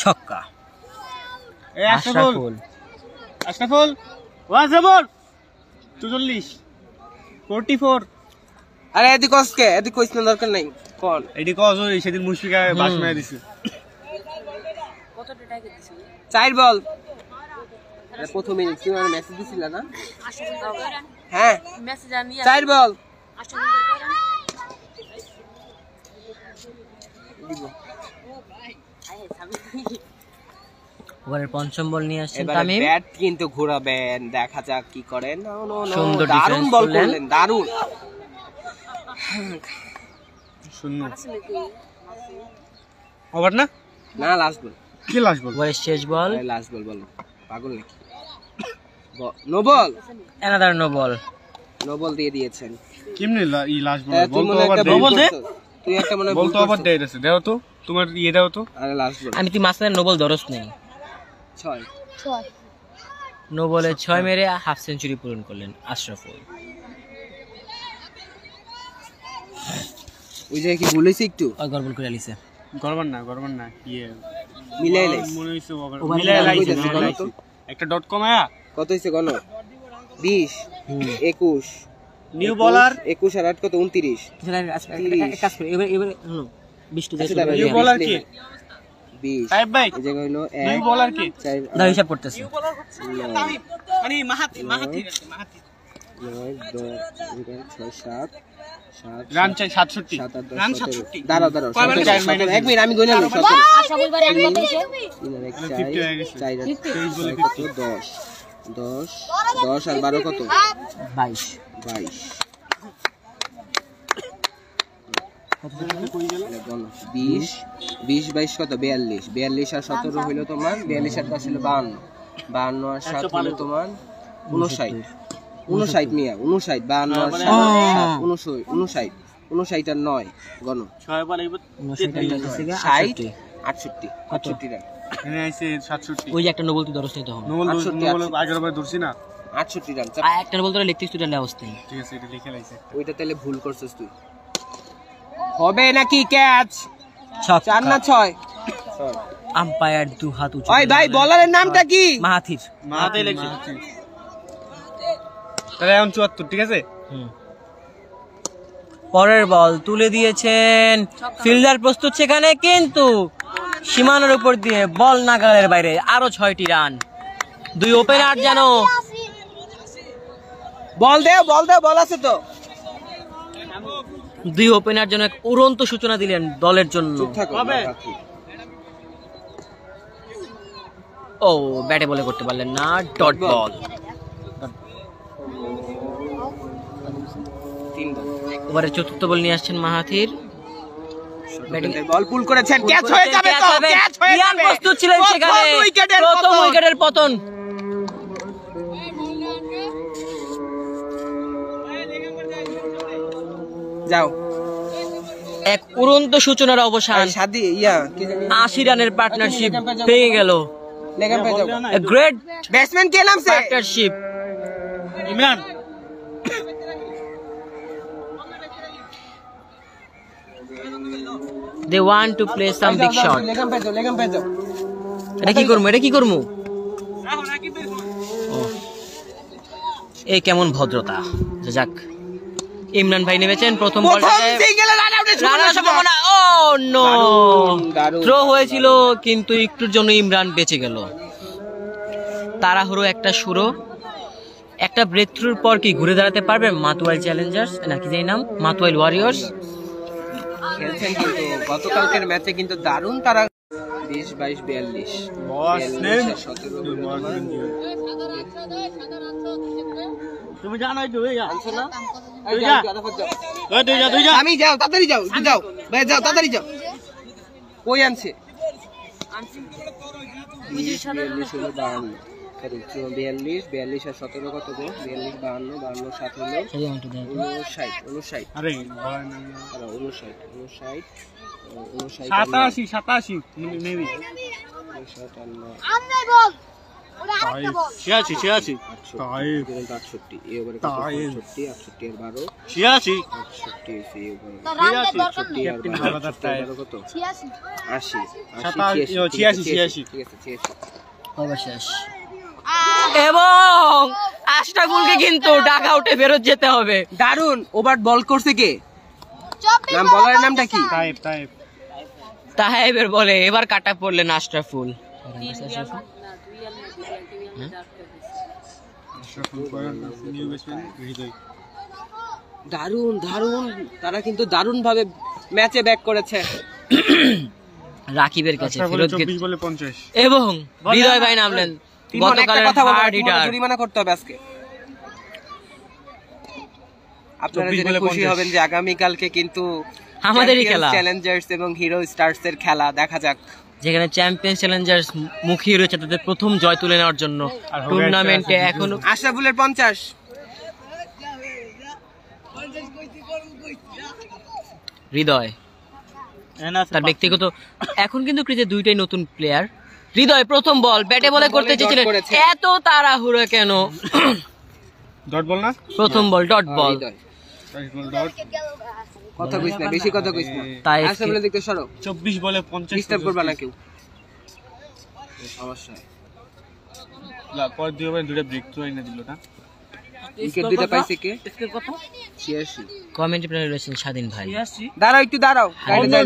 ছক্কা এই আশরাফুল আশরাফুল। আশরাফুল 44 44 আরে এদিক কসকে এদিক কইছ না দরকার নাই কোন এডি কজ ওই সেদিন মুশফিকা বাস মেরে দিছে কতটা টাকা দিছিল 4 বল প্রথম ইনিংস তুমি আমার মেসেজ দিছিলা না হ্যাঁ মেসেজ আমি 4 বল ওভারের পঞ্চম বল নিয়ে আসছেন এবারে তামিম। ব্যাট কিন্তু ঘোরাবেন, দেখা যাক কি করেন। সুন্দর দারুণ defense বল করলেন। করলেন, দারুণ। শূন্য ওভার না না লাস্ট বল, কি লাস্ট বল? ওভারের শেষ বল, লাস্ট বল বলো, পাগল নাকি? No ball, another no ball. No ball দিয়ে দিয়েছেন। কেমনে ই লাস্ট বল? তুই বল তো মনে ওভার একটা দে, ভুল করছিস। তুই একটা মনে বল তো ওভার দে দিছে, দাও তো তোমার ইয়ে দাও তো। আরে লাস্ট বল আমি তুই মাঝখানে নো বল ধরস নেই। 6 নো বলে 6 মেরে হাফ সেঞ্চুরি পূরণ করলেন আশরাফুল। ওই জায়গায় কি ভুলেছি একটু? ওই গড়বড় করে আলিছে। গরমান না ইয়ে মিলাই লাইস মনে হইছে ওভার ওভার মিলাই লাইছে, মিলাই মিলাই লাইছে। লাইছে। একটা ডট কম আয়া কত হইছে গণ? 20 21 নিউ বলার 21 আর 8 কত? 29 এক কাজ করে এবার হলো 20 টা আচ্ছা, দাঁড়াও, নিউ ইয়া, বলার 20 কি? 20 সাহেব ভাই এই জায়গায় হইলো নিউ 1 বলার কি? 4 দাও হিসাব করতেছি। মানে মাহাতি 9 10 6 7 রান চাই 67 7 8 রান 10 67 দাঁড়াও কয় মানে চার মাইনাস 1 মিনিট আমি গণনা লই 17 আশাফুল ভাই রান কত হইছে 50 হয়ে গেছে 10 আর 12 কত? 22 22 20 20 22 কত? 42 42 আর 17 হইলো তোমার 42 আর 10 হইলো 52 52 আর 7 হইলো তোমার 59 59 মিয়া 59 52 আর 7 59 59 আর 9 গণ 6 বল আইব 60 68 68 রান এনে আইছে 67 ওই যে একটা নো বল তুই ধরস নেই তখন। নো বল আগের বার ধরছি না 68 রান আর একটা নো বল তোরা লিখতিস তুই অবস্থা নেই। ঠিক আছে এটা লিখে লাইছে ওইটা তাহলে ভুল করছিস তুই। হবে নাকি ক্যাচ? ছক 4 না 6? আম্পায়ার দু হাত উঁচু ওই ভাই বলারের নামটা কি? মাহাথির। মাহাতে লিখছে তাহলে এখন 74 ঠিক আছে। পরের বল তুলে দিয়েছেন, ফিল্ডার প্রস্তুত সেখানে, কিন্তু সীমানার উপর দিয়ে বল নাগালের বাইরে। আরো 6টি রান। দুই ওপেনার যেন বল দে বল আছে তো। দুই ওপেনার যেন এক উড়ন্ত সূচনা দিলেন দলের জন্য। চুপ থাকো বাকি। ও ব্যাটে বলে করতে পারলেন না, ডট বল। 3 বল ওভারের চতুর্থ বল নিয়ে আসছেন মাহাথির। ব্যাটিং বল পুল করেছেন, ক্যাচ হয়ে যাবে তো, ক্যাচ হয়ে ইয়ান যাবে। প্রস্তুত ছিলেন সেখানে, প্রথম উইকেটের পতন। যাও এক উড়ন্ত সূচনার অবসান। শাদি ইয়া কি জানি 80 রানের পার্টনারশিপ ভেঙে গেল। লেগাম পে যাও। গ্রেট ব্যাটসম্যান কে নামছে? Partnership. Imran They want to play some big shot. লেগাম পে যাও। এটা কি করমু? এই কেমন ভদ্রতা। যাক, ইমরান ভাই নেমেছেন প্রথম বলটাতে। সিঙ্গেলে রান আউটের রানার সম্ভাবনা। ও নো, দারুণ। থ্রো হয়েছিল কিন্তু একটুর জন্য ইমরান বেঁচে গেল। তাড়াহুড়ো একটা শুরু, একটা ব্রেক থ্রুর পর কি ঘুরে দাঁড়াতে পারবে মাতুয়াইল চ্যালেঞ্জার্স নাকি যেই নাম মাতুয়াইল ওয়ারিয়র্স? খেলছেন কিন্তু গতকালকের ম্যাচে কিন্তু দারুণ তারা 20 22 42 বস নেম 17 তুমি জানোই তো এই আনছো না? তুই যা। তুই যা আমি যাও, তাড়াতাড়ি যাও ভাই, যাও তাড়াতাড়ি যাও। কই আনছে? 20 42 হলো 52 সরি 42 আর 17 কত গো? 42 52 52 7 হলো 59 আরে 59 87 মেবি 86 68 এই ওভারে 68 68 এর 12 86 68 এই ওভারে তো রান দরকার নেই ক্যাপ্টেন বাবাদার টাইম কত? 86 80 86 ঠিক আছে 86 কয়বার শেষ? এবং আশরাফুলকে কিন্তু ডাক আউটে ফেরত যেতে হবে। দারুন ওভার বল করছে কে? নাম বলারের নামটা কি? তাহেবের বলে এবার কাটা পড়লেন আশরাফুল। দারুন দারুন, তারা কিন্তু দারুন ভাবে ম্যাচে ব্যাক করেছে। রাকিবের কাছে ফেরত 24 বলে 50। এবং হৃদয় ভাই নামলেন গতকালের হার্ড হিটার। জরিমানা করতে হবে আজকে। আপনারা জেনে খুশি হবেন যে আগামীকালকে কিন্তু আমাদেরই খেলা, চ্যালেঞ্জার্স এবং হিরো স্টারস এর খেলা। দেখা যাক, যেখানে চ্যাম্পিয়ন্স চ্যালেঞ্জার্স মুখিয়ে রয়েছে তাদের প্রথম জয় তুলে নেওয়ার জন্য টুর্নামেন্টে। এখনো আশরাফুলের 50, হৃদয় তার ব্যক্তিগত। এখন কিন্তু ক্রিজে দুইটাই নতুন প্লেয়ার। হৃদয় প্রথম বল ব্যাটে বলে করতে চেয়েছিলেন, এত তাড়াহুড়ো কেন? ডট বল না, প্রথম বল ডট বল। কথা কইছ না, বেশি কথা কইছ না। তাই আশরাফুলের দিকে সরো। 24 বলে 50 ডিস্টার্ব করবা না কেউ। অবশ্যই পর 2 ওভারে 2টা ব্রেক থ্রু এনে দিল না। উইকেট দুটো পাইছে কে? 86। কমেন্টে প্লেয়ার রয়েছেন স্বাধীন ভাই। দাঁড়াও একটু দাঁড়াও, গাড়ি যাই।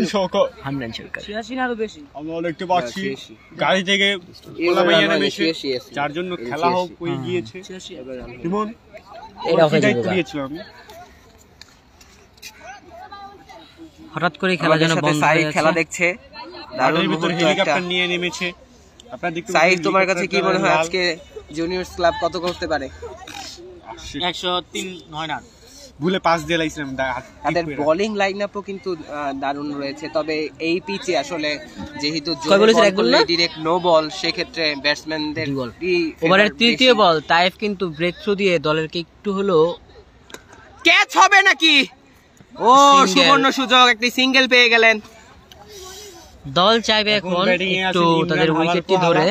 হামদান সরকার। আমরা দেখতে পাচ্ছি গাড়ি থেকে ওলা ভাইয়া নেমেছে, যার জন্য খেলা হোক হয়ে গিয়েছে। ইমন এটা হয়ে যাবে। দিয়েছিলাম আমি। হঠাৎ করে খেলা যেন বন্ধ হয়ে গেছে। খেলা দেখছে, দারুণ গাড়ির ভিতর মুহূর্ত হেলিকপ্টার একটা। নিয়ে নেমেছে। আপনারা দেখতে সাইদ, তোমার কাছে কি মনে হয় আজকে জুনিয়র্স ক্লাব কত করতে পারে? 103 নয় রান। ভুলে পাস দিয়ে লাইছিলাম। তাদের বোলিং লাইনআপও কিন্তু দারুণ রয়েছে, তবে এই পিচে আসলে যেহেতু ডিরেক্ট নো বল, সেক্ষেত্রে ব্যাটসম্যানদের ওভারের তৃতীয় বল তাইফ কিন্তু ব্রেক থ্রু দিয়ে দলেরকে একটু হলো ক্যাচ হবে নাকি? ও সুবর্ণ সুযোগ, একটি সিঙ্গেল পেয়ে গেলেন। দল চাইবে এখন একটু তাদের উইকেটটি ধরে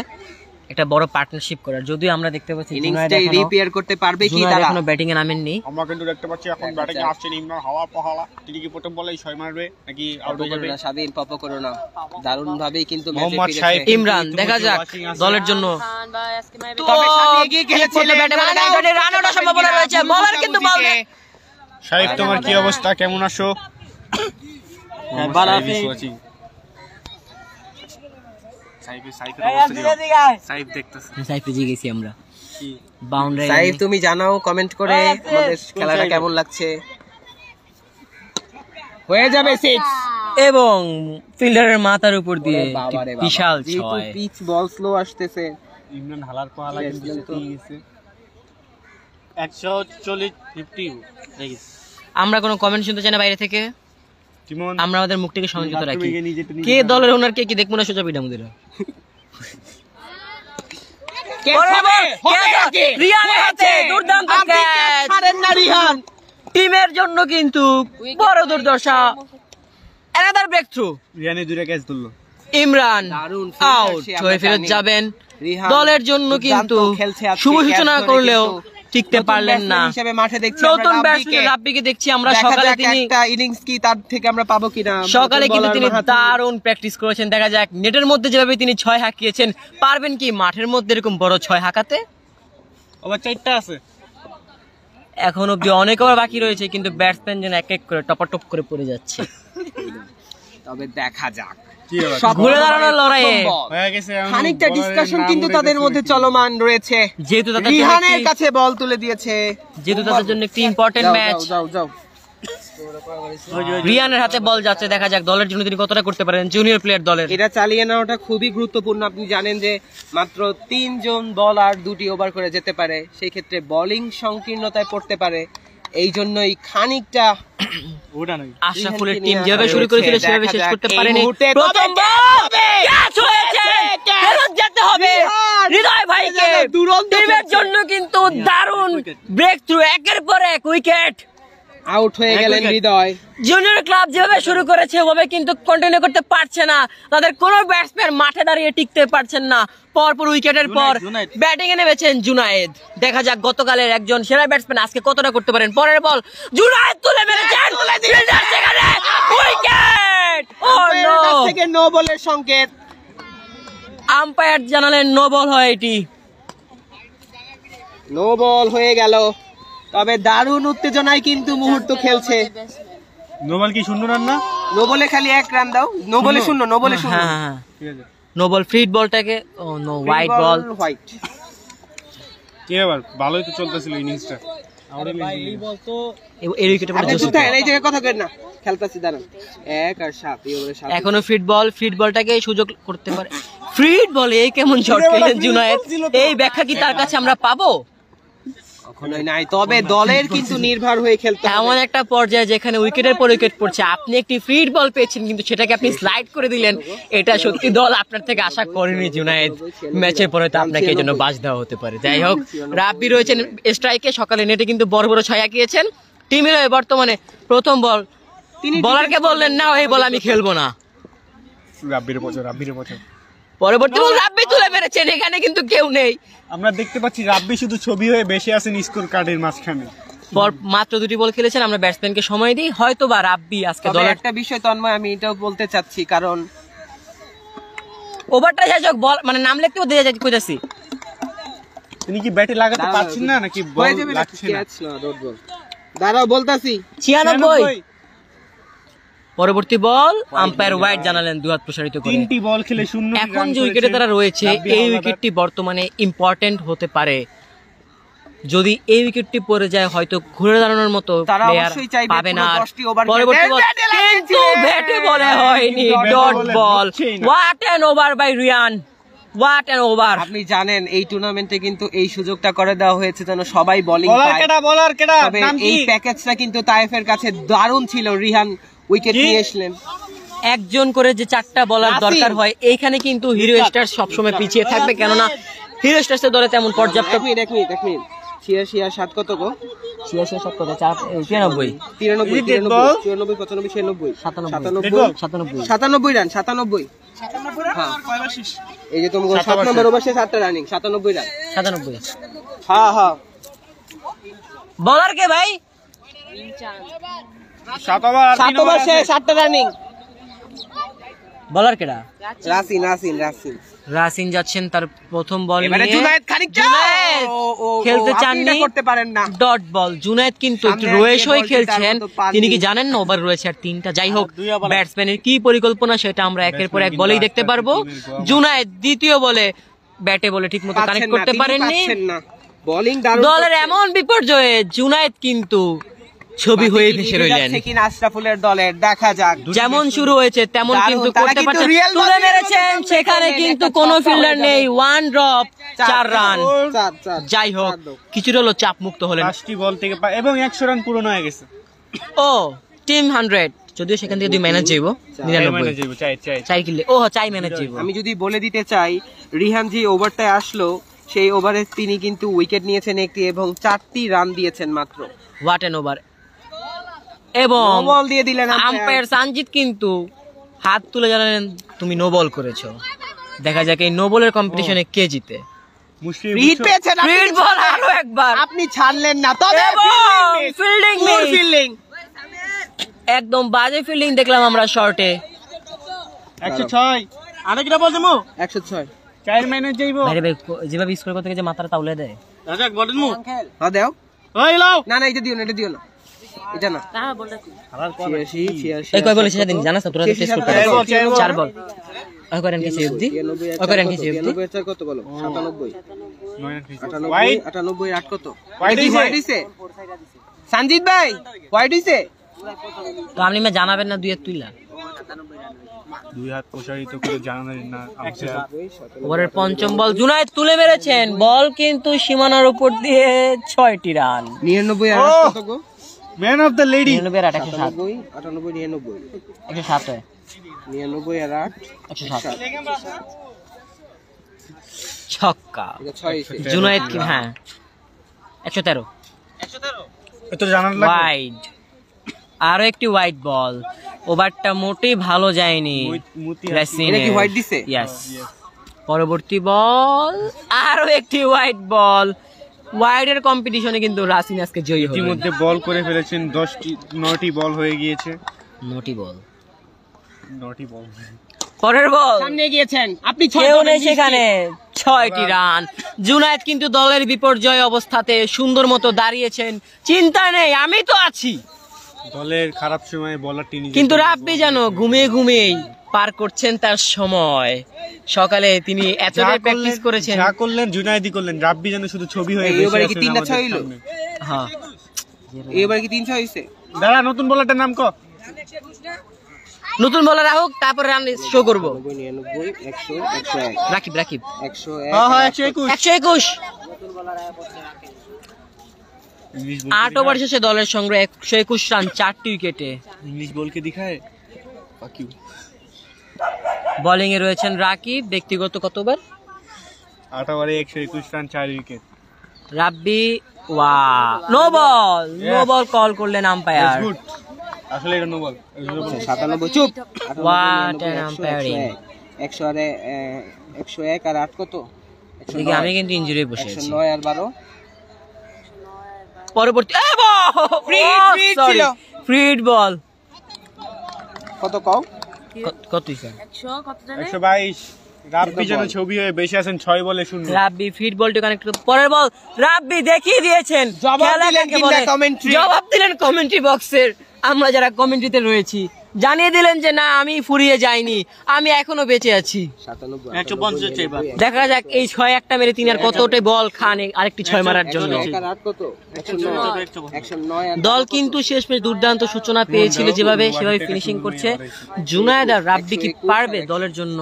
একটা বড় পার্টনারশিপ করার। যদিও আমরা দেখতে পাচ্ছি ইনিংসটাই রিপেয়ার করতে পারবে কি তারা? এখনো ব্যাটিং এ নামেননি। আমরা কিন্তু দেখতে পাচ্ছি এখন ব্যাটিং এ আসছে ইমরান হাওয়া পহালা। তিনি কি প্রথম বলেই 6 মারবে নাকি আউট হয়ে যাবে? স্বাধীন পপ করো না, দারুণ ভাবেই কিন্তু ম্যাচে মোহাম্মদ ফিরেছে সাহেব। ইমরান দেখা যাক দলের জন্য। খান ভাই আজকে মাই তবে সামনে এগিয়ে খেলেছিলেন, ব্যাটে বলে নাইটনে রান ওঠার সম্ভাবনা রয়েছে। বলার কিন্তু বল নেই। সাহেব তোমার কি অবস্থা, কেমন আছো? ভালো আছি। সাইফে জি গেছি আমরা। বাউন্ডারি সাইফ তুমি জানাও কমেন্ট করে আমাদের খেলাটা কেমন লাগছে। হয়ে যাবে 6 এবং ফিল্ডারের মাথার উপর দিয়ে বাবারে বাবা, বিশাল যেহেতু ছয়। পিচ বল স্লো আসতেছে। ইমরান হালার পহালা কিন্তু জিতে গেছে 140-50 দেখিস। আমরা কোনো কমেন্ট শুনতে চাই না বাইরে থেকে। কিমন আমরা আমাদের মুখটাকে সংযত রাখি। কে দলের ওনার কে কি দেখবো না সোজা পিটা মুদিরা। টিমের জন্য কিন্তু বড় দুর্দশা। Another break through. রিয়ানে 2টা ক্যাচ ধরলো। ইমরান দারুণ আউট হয়ে ফেরত যাবেন। রিহান দলের জন্য কিন্তু খেলছে আজকে, শুভ সূচনা ক্যাচ ধরে করলেও কিন্তু টিকতে পারলেন না। হিসেবে মাঠে দেখছি নতুন ব্যাটসম্যান রাব্বিকে দেখছি আমরা সকালে। তিনি একটা ইনিংস কি তার থেকে আমরা পাবো কিনা? সকালে কিন্তু তিনি দারুণ প্র্যাকটিস করেছেন। দেখা যাক নেটের মধ্যে যেভাবে তিনি 6 হাঁকিয়েছেন, পারবেন কি মাঠের মধ্যে এরকম বড় 6 হাঁকাতে? আবার 4টা আছে। এখন অব্দি অনেক ওভার বাকি রয়েছে, কিন্তু ব্যাটসম্যান যেন এক এক করে টপাটপ করে পড়ে যাচ্ছে। তবে দেখা যাক। কি হবে? সব ঘুরে দাঁড়ানোর লড়াইয়ে হয়ে গেছে এখন খানিকটা বলারের ডিসকাশন নাম কিন্তু উঠে তাদের গেছে মধ্যে নাকি? চলমান রয়েছে। যেহেতু তাদের জন্য রিহানের একটি- কাছে বল তুলে দিয়েছে। যেহেতু তাদের জন্য একটি ইম্পর্টেন্ট যাও, ম্যাচ। যাও, যাও, যাও। রিয়ানের হাতে বল যাচ্ছে, দেখা যাক দলের জন্য তিনি কতটা করতে পারেন। জুনিয়র প্লেয়ার দলের এটা চালিয়ে নেওয়াটা খুবই গুরুত্বপূর্ণ। আপনি জানেন যে মাত্র 3 জন বলার 2টি ওভার করে যেতে পারে, সেই ক্ষেত্রে বোলিং সংকীর্ণতায় পড়তে পারে। এই জন্যই খানিকটা ওটা নয়। আশরাফুলের টিম যেভাবে শুরু করেছিল সেভাবে শেষ করতে পারেনি। প্রথম ক্যাচ হয়েছে, ফেরত যেতে হবে হৃদয় ভাইকে। টিমের জন্য কিন্তু দারুণ ব্রেক থ্রু, একের পর এক উইকেট। আউট হয়ে গেলেন হৃদয়। জুনিয়র ক্লাব যেভাবে শুরু করেছে ওভাবে কিন্তু কন্টিনিউ করতে পারছে না। তাদের কোনো ব্যাটসম্যান মাঠে দাঁড়িয়ে টিকতে পারছেন না। পরপর উইকেটের পর ব্যাটিং এ নেমেছেন জুনায়েদ। দেখা যাক গতকালের একজন সেরা ব্যাটসম্যান আজকে কতটা করতে পারেন। পরের বল জুনায়েদ তুলে মেরেছেন, ফিল্ডার সেখানে উইকেট। ও নো, কাছ থেকে নো বলের সংকেত। আম্পায়ার জানালেন নো বল হয় এটি। নো বল হয়ে গেল, তবে দারুণ উত্তেজনায় কিন্তু মুহূর্ত খেলছে। নোবেল কি শূন্য রান না? নো বলে খালি 1 রান দাও, নো বলে শূন্য, নো বলে শূন্য। হ্যাঁ হ্যাঁ ঠিক আছে, নো বল ফ্রি বলটাকে, ও নো হোয়াইট বল। হোয়াইট। কি আবার ভালোই তো চলতেছিল ইনিংসটা। এই উইকেটে পড়ে আপনি জোসেফ। কোথায় এই জায়গায় কথা করেন না, খেলতাছি দাঁড়ান। 1 আর 7 এই ওভারে 7। এখনো ফিট বলটাকে সুযোগ করতে পারে। ফিট বলে এই কেমন শট খেলেন জুনায়েদ, এই ব্যাখ্যা কি তার কাছে আমরা পাবো? কখনোই নাই, তবে দলের কিন্তু নির্ভর হয়ে খেলতে হবে। এমন একটা পর্যায়ে যেখানে উইকেটের পর উইকেট পড়ছে, আপনি একটি ফিট বল পেয়েছেন কিন্তু সেটাকে আপনি স্লাইড করে দিলেন, এটা সত্যি দল আপনার থেকে আশা করেনি জুনায়েদ। ম্যাচের পরে তো আপনাকে এই জন্য বাজ দেওয়া হতে পারে। যাই হোক, রাব্বি রয়েছেন স্ট্রাইকে, সকালে নেটে কিন্তু বড় বড় ছয় আঁকিয়েছেন। টিমের হয়ে বর্তমানে প্রথম বল, বলারকে বললেন না এই বল আমি খেলবো না, রাব্বির বছর পরবর্তী বল রাব্বি তুলে মেরেছেন, এখানে কিন্তু কেউ নেই। আমরা দেখতে পাচ্ছি রাব্বি শুধু ছবি হয়ে বেশি আছেন স্কোর কার্ডের মাঝখানে। মাত্র 2টি বল খেলেছেন, আমরা ব্যাটসম্যানকে সময় দিই, হয়তো বা রাব্বি আজকে তবে দলের একটা বিষয় তন্ময় আমি এটাও বলতে চাচ্ছি, কারণ ওভারটা শেষ হোক, বল মানে নাম লিখতেও দিয়ে যাচ্ছি কইতাছি। তিনি কি ব্যাটে লাগাতে পারছেন না নাকি বল হয়ে যাবে না, লাগছে না? ক্যাচ না, ডট বল। দাঁড়াও বলতাছি। 96। পরবর্তী বল আম্পায়ার ওয়াইড জানালেন দুহাত প্রসারিত করে। 3টি বল খেলে 0 এখন যে উইকেটে তারা রয়েছে, এই উইকেটটি বর্তমানে ইম্পর্টেন্ট হতে পারে। যদি এই উইকেটটি পড়ে যায় হয়তো ঘুরে দাঁড়ানোর মতো তারা প্লেয়ার অবশ্যই চাইবে পাবে না। পুরো 10টি ওভার পরবর্তী বল ব্যাটে লাগিয়েছে। কিন্তু ব্যাটে বলে হয়নি, ব্যাটে ডট বলে বল। হচ্ছেই না। What an over by Riyan, what an over. আপনি জানেন এই টুর্নামেন্টে কিন্তু এই সুযোগটা করে দেওয়া হয়েছে যেন সবাই বোলিং বলার পায়। কেডা তবে নাম এই কি? প্যাকেজটা কিন্তু তাইফের কাছে দারুণ ছিল। রিহান উইকেট নিয়ে আসলেন। একজন করে যে 4টা বলার নাসিম। দরকার হয়, এইখানে কিন্তু হিরো স্টার্স সবসময় পিছিয়ে থাকবে, কেননা হিরো স্টার্সের দলে তেমন পর্যাপ্ত। 1 মিনিট 86 আর 7 কত গো? 86 70 93 93 94 95 96 97 রান 97। হ্যাঁ এই যে তোমার 7 নম্বর ওভার শেষ 8টা রানিং 97 রান। 97। হ্যাঁ হ্যাঁ বলার কে ভাই? 7 ওভার 7 ওভার শেষ 8টা রানিং। বলার কেডা? রাসিন রাসিন যাচ্ছেন তার প্রথম বল এবারে নিয়ে। জুনায়েদ খানিকটা জুনায়েদ খেলতে আপনি চাননি, এটা করতে পারেন না। Dot ball. জুনায়েদ কিন্তু একটু সামনে রয়েস হয়ে বলটি খেলছেন, তার মতো পাননি। তিনি কি জানেন না ওভার রয়েছে আর 3টা। যাই হোক, ব্যাটসম্যানের কি পরিকল্পনা সেটা আমরা একের পর এক বলেই দেখতে পারবো। জুনায়েদ দ্বিতীয় বলে ব্যাটে বলে ঠিক মতো কানেক্ট করতে পারেননি। বোলিং দারুণ দলের এমন বিপর্যয়ে জুনায়েদ কিন্তু ছবি হয়ে ভেসে রইলেন। কিনা আশরাফুলের দলের দেখা যাক। যেমন শুরু হয়েছে তেমন দারুণ, কিন্তু তারা করতে কিন্তু পারছেন, রিয়াল তুলে মাদ্রিদের মেরেছেন, মতো সেখানে খেলছেন, কিন্তু একটা কোনো ছক্কা ফিল্ডার হয়ে নেই। যাবে। 1 ড্রপ 4 রান। চার। যাই হোক, কিছুটা হলো চাপ মুক্ত হলেন। 5টি বল থেকে এবং 100 রান পূরণ হয়ে গেছে। ও টিম 100, যদিও সেখান থেকে 2 ম্যানেজ যাইব 99 চাই কিনলে। ও চাই ম্যানেজ যাইব। আমি যদি বলে দিতে চাই, রিহান যে ওভারটায় আসলো সেই ওভারে তিনি কিন্তু উইকেট নিয়েছেন একটি এবং 4টি রান দিয়েছেন মাত্র। What N over. এবং নো বল দিয়ে দিলেন আম্পায়ার সঞ্জিত কিন্তু হাত তুলে জানালেন তুমি নো বল করেছো। দেখা যাক এই নো বলের কম্পিটিশনে কে জিতে। হিট পেয়েছেন আপনি, ফিল্ড বল আরো একবার, আপনি ছাড়লেন না, তবে ফিল্ডিং ফিল্ডিং একদম বাজে ফিল্ডিং দেখলাম আমরা শর্টে। 106 আরেকটা বল দেবো 106 4 মাইনাস যাইবো। ভাই ভাই যেভাবে স্কোর করতে গিয়ে যে মাথাটা তাউলে দেয়। রাজাক বলেন মু হ্যাঁ দাও। ওই লাও না এটা দিও না, এটা না। 86 এই কয় বলে শেষ দিন জানাস না, তোরা টেস্ট করতে 4 বল। ওই করেন কি সেভ দি, ওই করেন কি সেভ দি। 94 কত বলো? 97 ওয়াইড 98 8 কত? Wide হইছে সঞ্জিত ভাই, হোয়াইট হইছে। তো আপনি মে জানাবেন না 2 তুইলা। 2 হাত প্রসারিত করে জানালেন না। ওভারের পঞ্চম বল জুনায়েদ তুলে মেরেছেন, বল কিন্তু সীমানার উপর দিয়ে 6টি রান। 99 আর 8 কত গো? ম্যান অফ দ্য লেডি 99 আর 107 98 99 107 হয় 99 আর 8 107 ছক্কা। এটা 6 জুনায়েদ কি হ্যাঁ 113 এত জানার লাগে। ওয়াইড, আরো একটি ওয়াইড বল। ওভারটা মোটেই ভালো যায়নি এটা কি হোয়াইট দিছে? ইয়েস। পরবর্তী বল আরো একটি ওয়াইড বল। ওয়াইডের কম্পিটিশনে কিন্তু রাসিন আজকে জয়ী হলেন। ইতিমধ্যে বল করে ফেলেছেন 9টি বল হয়ে গিয়েছে। নোটি বল। 9টি বল পরের বল সামনে গিয়েছেন আপনি, 6 কেউ নেই সেখানে, 6টি রান। জুনায়েদ কিন্তু দলের বিপর্যয় অবস্থাতে সুন্দর মতো দাঁড়িয়েছেন, চিন্তা নেই আমি তো আছি। দলের খারাপ সময় বলার টিনি, কিন্তু রাব্বি যেন ঘুমিয়ে ঘুমিয়েই পার করছেন তার সময়। সকালে তিনি এতটাই প্র্যাকটিস করেছেন। যা করলেন জুনায়েদি করলেন, রাব্বি যেন শুধু ছবি হয়ে এবারে কি 3টা 6 হইলো? হ্যাঁ, এবারে কি 3 6 হইছে? দাঁড়া, নতুন বলারটার নাম ক। নতুন বলার হোক, তারপরে রান শো করবো। 99 100 101 রাকিব 101 121। इंग्लिश 8 ওভার শেষে দলের সংগ্রহ 121 রান, 4টি উইকেটে। इंग्लिश बोल के दिखाए। বোলিং এ রয়েছেন রাকিব, ব্যক্তিগত কত ওভার? 8 ওভারে 121 রান, 4 উইকেট। রাব্বি নো বল কল করলেন আম্পায়ার। গুড, আসলে এটা নো বল। 97 চুপ। What an umpiring. 100 আরে 101 আর 8 কত? দেখি আমি কিন্তু ইনজুরি বসে আছি। 109 আর 12 পরবর্তী ফ্রিড বল কত কও? কত হইছে? 100 কত জানে? 122। রাব্বি যেন ছবি হয়ে বেশি আছেন, 6 বলে 0। রাব্বি ফিট বলটি কানেক্ট। পরের বল রাব্বি দেখিয়ে দিয়েছেন, জবাব খেলা দিলেন কাকে কিনা বলে? commentary? জবাব দিলেন কমেন্ট্রি বক্সের। আমরা যারা কমেন্ট্রিতে রয়েছি জানিয়ে দিলেন যে না, আমি ফুরিয়ে যাইনি, আমি এখনো বেঁচে আছি। 97 দেখা যাক এই 6 একটা মেরে তিনি আর কতটা বল খান আরেকটি 6 মারার জন্য। 101 আর 8 কত? 109 আর দল কিন্তু শেষমেশ দুর্দান্ত সূচনা পেয়েছিল, যেভাবে সেভাবে ফিনিশিং করছে। জুনায়েদ আর রাব্বি কি পারবে দলের জন্য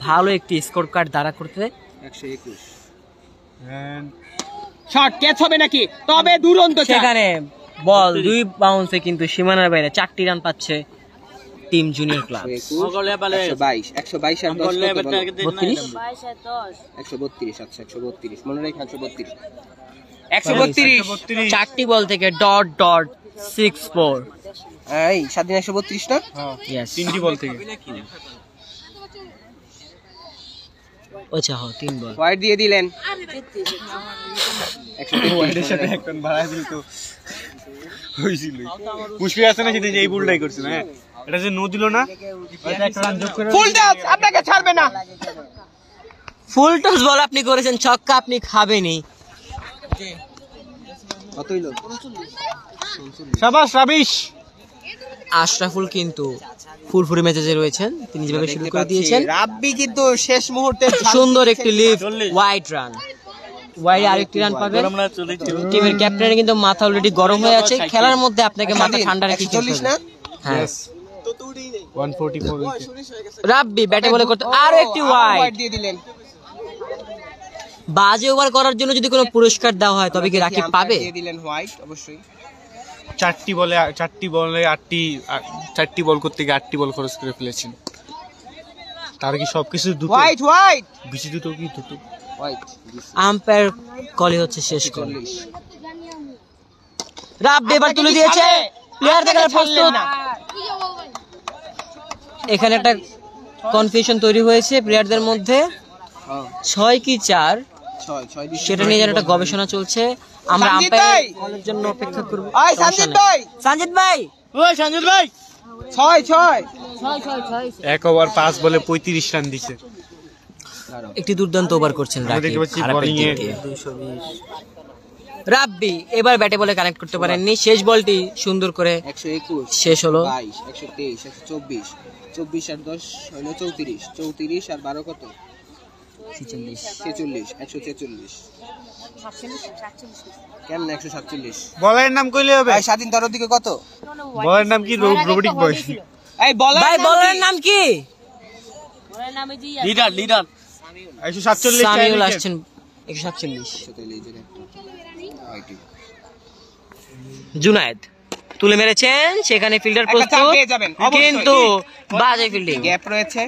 ভালো একটি স্কোর কার্ড দাঁড়া করতে? 121 শট ক্যাচ হবে নাকি? তবে দুরন্ত সেখানে বল 2 বাউন্সে কিন্তু সীমানার বাইরে 4টি রান পাচ্ছে টিম জুনিয়র ক্লাব। 122 122 আর 10 কত? 32 22 আর 10 132। আচ্ছা 132 মনে রাখ। 132 4টি বল থেকে .64। এই স্বাধীন 132 না? ইয়েস, 3টি বল থেকে। আচ্ছা হ্যাঁ 3 বল। হোয়াইট দিয়ে দিলেন। ওয়াইডের সাথে একটা বাড়াই দিল তো হইছিল। মুশফিক আছে না সেদিন এই বুলটাই করছে না, এটা যে নো দিল না, এটা একটা রান যোগ করে ফুল টাচ আপনাকে ছাড়বে না। ফুল টস বল আপনি করেছেন, ছক্কা আপনি খাবেনই। কত হইলো? শাবাশ রাবিশ। আশরাফুল কিন্তু ফুলফুরি মেজাজে রয়েছেন, তিনি যেভাবে শুরু করে দিয়েছেন। রাব্বি কিন্তু শেষ মুহূর্তে সুন্দর একটি লিফট, ওয়াইড রান। ওয়াইড আরেকটি রান পাবেন। টিমের ক্যাপ্টেন কিন্তু মাথা অলরেডি গরম হয়ে আছে। খেলার মধ্যে আপনাকে মাথা ঠান্ডা রেখে খেলতে 140 না? হবে। হ্যাঁ, 144 রাব্বি ব্যাটে বলে করতে আরো একটি ওয়াইড। হোয়াইট দিয়ে দিলেন। বাজে ওভার করার জন্য যদি কোনো পুরস্কার দেওয়া হয় তবে কি রাকিব পাবে? দিয়ে দিলেন হোয়াইট অবশ্যই। 4টি বলে 8টি বল করতে গিয়ে 8টি বল খরচ করে ফেলেছেন। তার কি সবকিছু দুটো? হোয়াইট বেশি দুটো কি দুটো? হোয়াইট আম্পায়ার কলই হচ্ছে শেষ কল। 40 রাব্বি এবার তুলে দিয়েছে, প্লেয়ার দেখার প্রস্তুত। এখানে একটা কনফিউশন তৈরি হয়েছে প্লেয়ারদের মধ্যে। 6 কি 4 6 সেটা নিয়ে যেন একটা গবেষণা চলছে। আমরা সঞ্জিত আম্পায়ার ভাই! কলের জন্য অপেক্ষা করব। ওই সঞ্জিত ভাই, সঞ্জিত ভাই, 6 এক ওভার 5 বলে 35 রান দিছে। একটি দুর্দান্ত ওভার করছেন আমরা রাকিব। দেখতে পাচ্ছি খারাপের বোলিং এ দিক দিয়ে। রাব্বি এবার ব্যাটে বলে কানেক্ট করতে পারেননি, শেষ বলটি সুন্দর করে 121 শেষ হলো। 22 123 124 24 আর 10 হলো 34 34 আর 12 কত? 46 146 কেমন 147? বলের নাম কইলে হবে? ভাই স্বাধীন তার দিকে কত? বলের নাম কি? রোবটিক বয়। এই বলার ভাই বলার নাম কি? ওর নামে জি 147 সামিউল আসছেন 147। জুনায়েদ তুলে মেরেছেন, সেখানে ফিল্ডার একটা চার প্রস্তুত, পেয়ে যাবেন, অবশ্যই। কিন্তু বাজে ফিল্ডিং। গ্যাপ রয়েছে।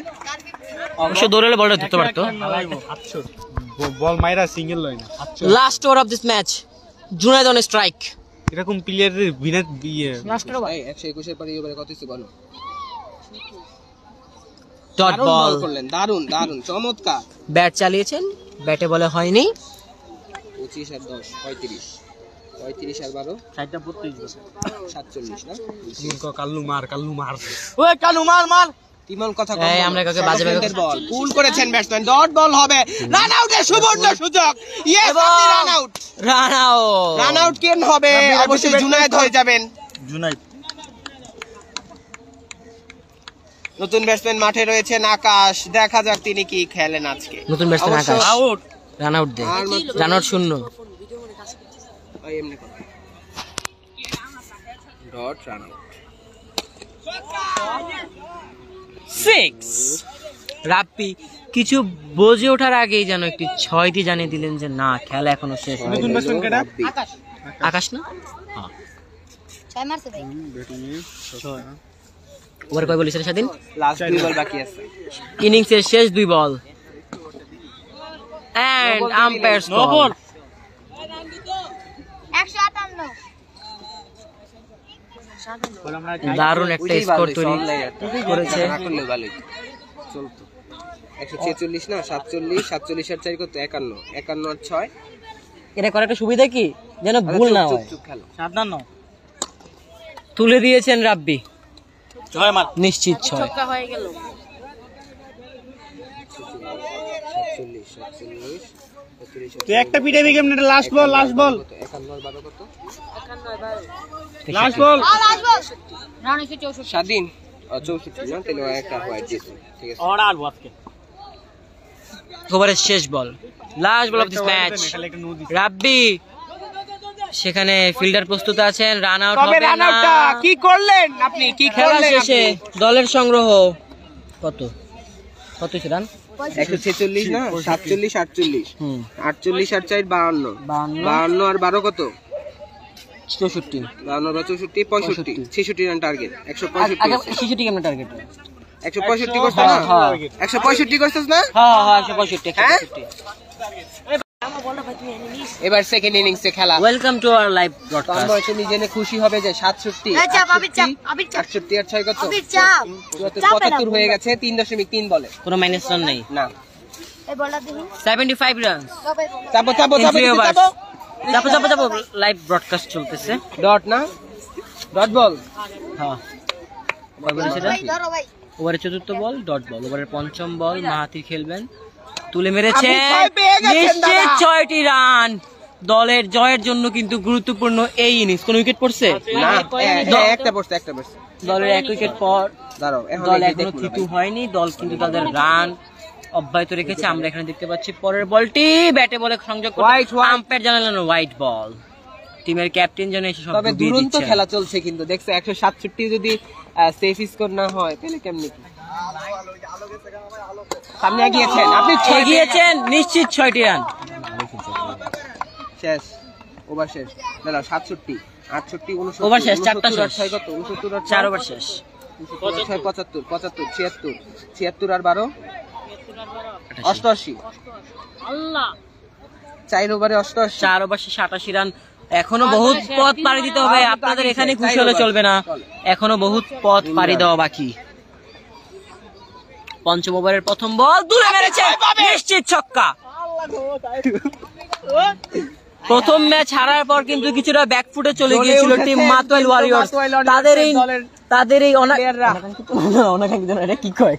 অবশ্য দৌড়ালে বলটা ধরতে পারতো। বল মাইরা সিঙ্গেল লয় না। Last over of this match, Junaid on strike. এরকম প্লেয়ারের বিনা এই 121 এর পরে এবারে কত হইছে বলো? ডট দারুণ বল। বল করলেন, দারুণ দারুণ চমৎকার। ব্যাট চালিয়েছেন, ব্যাটে বলে হয়নি। 25 আর 10 35 35 আর 12 47 না? কাল্লু মার ওই কালু মার মার। ইমন কথা কম এই, বলো। আমরা কাউকে বাজে Short বাজে- ball। পুল করেছেন ব্যাটসম্যান, ডট বল হবে, রান আউটের সুবর্ণ সুযোগ। ইয়েস, আপনি run out. Run out. Run out কেন হবে? অবশ্যই জুনায়েদ হয়ে যাবেন। জুনাইদ নতুন ব্যাটসম্যান মাঠে রয়েছেন আকাশ, দেখা যাক তিনি কি খেলেন আজকে। নতুন ব্যাটসম্যান অবশ্য- আকাশ। আউট। রান আউট দে। আর মাত্র- রান আউট শূন্য। ওই এমনি করো। Dot run out. 6 রাপ্পি কিছু বোঝে ওঠার আগেই যেন একটি 6টি জানিয়ে দিলেন যে না, খেলা এখনো শেষ হয়নি। নতুন ব্যাটসম্যান কেডা? আকাশ না? হ্যাঁ। ওভার কয় বলেছেন স্বাধীন? লাস্ট 2 বল বাকি আছে। ইনিংসের শেষ 2 বল এন্ড আম্পায়ার নো বল। দারুণ একটা ওইটাই স্কোর ভালোই, তৈরি সব লাইন করেছে। না করলেও ভালোই চলতো। 146 না 47, 47 আর 4 কত? 51, 51 আর 6। এটা করার একটা সুবিধা কি যেন ভুল না হয়। চুপ খেলো। 57 তুলে দিয়েছেন রাব্বি, জয় মাল। নিশ্চিত 6। ছক্কা হয়ে গেল। 47, 47, 32, তুই একটা পিটাবি কেমনে? লাস্ট বল, লাস্ট বল, 51 আর 12 কত? 51 লাস্ট বল। রান 64 স্বাধীন 64 না, তাহলে একটা হোয়াইট দিয়েছে, ঠিক আছে। ওরা আলবো আজকে। ওভারের শেষ ball, last ball of this match. খালি একটা নদী। রাব্বি সেখানে ফিল্ডার প্রস্তুত আছেন, রান আউট তবে হবে রান না। আউটটা কি করলেন আপনি? কি খেলা করলেন শেষে দলের সংগ্রহ কত কত রান? 146 না 47, 48, হুম 48 আর 4 52, 52 আর 12 কত? 64। 52 আর 64, 65, 66 রান টার্গেট। 165 আগে 66 কেমন টার্গেট? 165 করছিস না? হ্যাঁ। 165 করছিস না? হ্যাঁ হ্যাঁ 165 হ্যাঁ? 165। এবার সেকেন্ড ইনিংসে খেলা। Welcome to our live broadcast. Tanmoy তুমি জেনে খুশি হবে যে 67, 68 আর 6 কত? 74 হয়ে গেছে 3.3 বলে। কোনো মাইনাস রান নাই। না 75 রান। চাপো চাপো চাপো Three overs। চাপো। চাপো চাপো চাপো, লাইভ ব্রডকাস্ট চলতেছে। ডট না? Dot ball. হ্যাঁ কয় বলে সেটা? ওভারের চতুর্থ বল ডট বল। ওভারের পঞ্চম বল মাহাতির খেলবেন, তুলে মেরেছেন, আপনি ছয় পেয়ে গেছেন, নিশ্চিত দাদা। 6টি রান। দলের জয়ের জন্য কিন্তু গুরুত্বপূর্ণ এই ইনিংস। কোন উইকেট পড়ছে? না একটা পড়ছে, একটা পড়ছে। দলের 1 উইকেট পর দাঁড়াও এখন দল এই এখনো দেখুন থিতু হয়নি। দল কিন্তু তাদের রান অব্যাহত রেখেছে। আমরা এখানে দেখতে পাচ্ছি পরের বলটি ব্যাটে বলে সংযোগ White, white। আম্পায়ার জানালেন হোয়াইট বল। টিমের ক্যাপ্টেন যেন এসে সব তবে ডুবিয়ে দুরন্ত দিচ্ছেন। খেলা চলছে কিন্তু দেখছো 167 যদি সেফ স্কোর না হয় তাহলে কেমনে কি? সামনে এগিয়েছেন আপনি, এগিয়েছেন নিশ্চিত 6টি রান। শেষ ওভার শেষ। দাঁড়াও 67, 68, 69, ওভার শেষ, 4টা 69 আর শেষ। 6 কত? 69 আর 4 ওভার শেষ। 69 আর 6 75, 75, 76, 76 আর 12 88, আল্লাহ 4 ওভারে 88। 4 ওভার শেষে 88 রান। এখনো বহুত পথ পাড়ি দিতে হবে। আপনাদের এখানে খুশি হলে চলবে না, এখনো বহুত পথ পাড়ি দেওয়া বাকি। পঞ্চম ওভারের প্রথম বল তুলে মেরেছে, নিশ্চিত ছক্কা। প্রথম ম্যাচ হারার পর কিন্তু কিছুটা ব্যাকফুটে চলে গিয়েছিল টিম মাতোয়াইল ওয়ারিয়র্স। তাদের এই অনাকাঙ্ক্ষিত এটা কি কয়?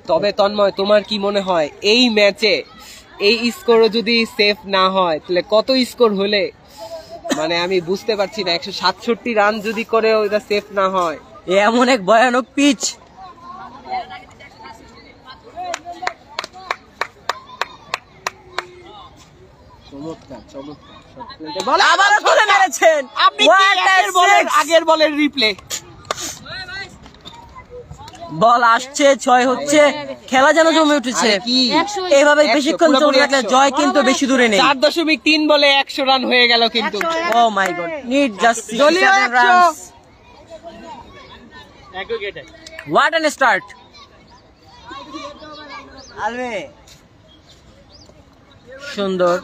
তবে তন্ময় তোমার কি মনে হয় এই ম্যাচে এই স্কোরও যদি সেফ না হয় তাহলে কত স্কোর হলে, মানে আমি বুঝতে পারছি না। 167 রান যদি করে ওইটা সেফ না হয়। এমন এক ভয়ানক পিচ। চমৎকার চমৎকার। আবারও তুলে মেরেছেন। What a six! আগের বলের রিপ্লে। বল আসছে, 6 হচ্ছে, খেলা যেন জমে উঠেছে। আরে কি? এইভাবে 100, বেশিক্ষণ চলতে পুরোপুরি থাকলে 100 জয় কিন্তু বেশি দূরে নেই। 4.3 বলে 100 রান হয়ে গেল কিন্তু। ও মাই গড, নিড জাস্ট দলীয় 67 100। রানস। এক উইকেটে। What an start. সুন্দর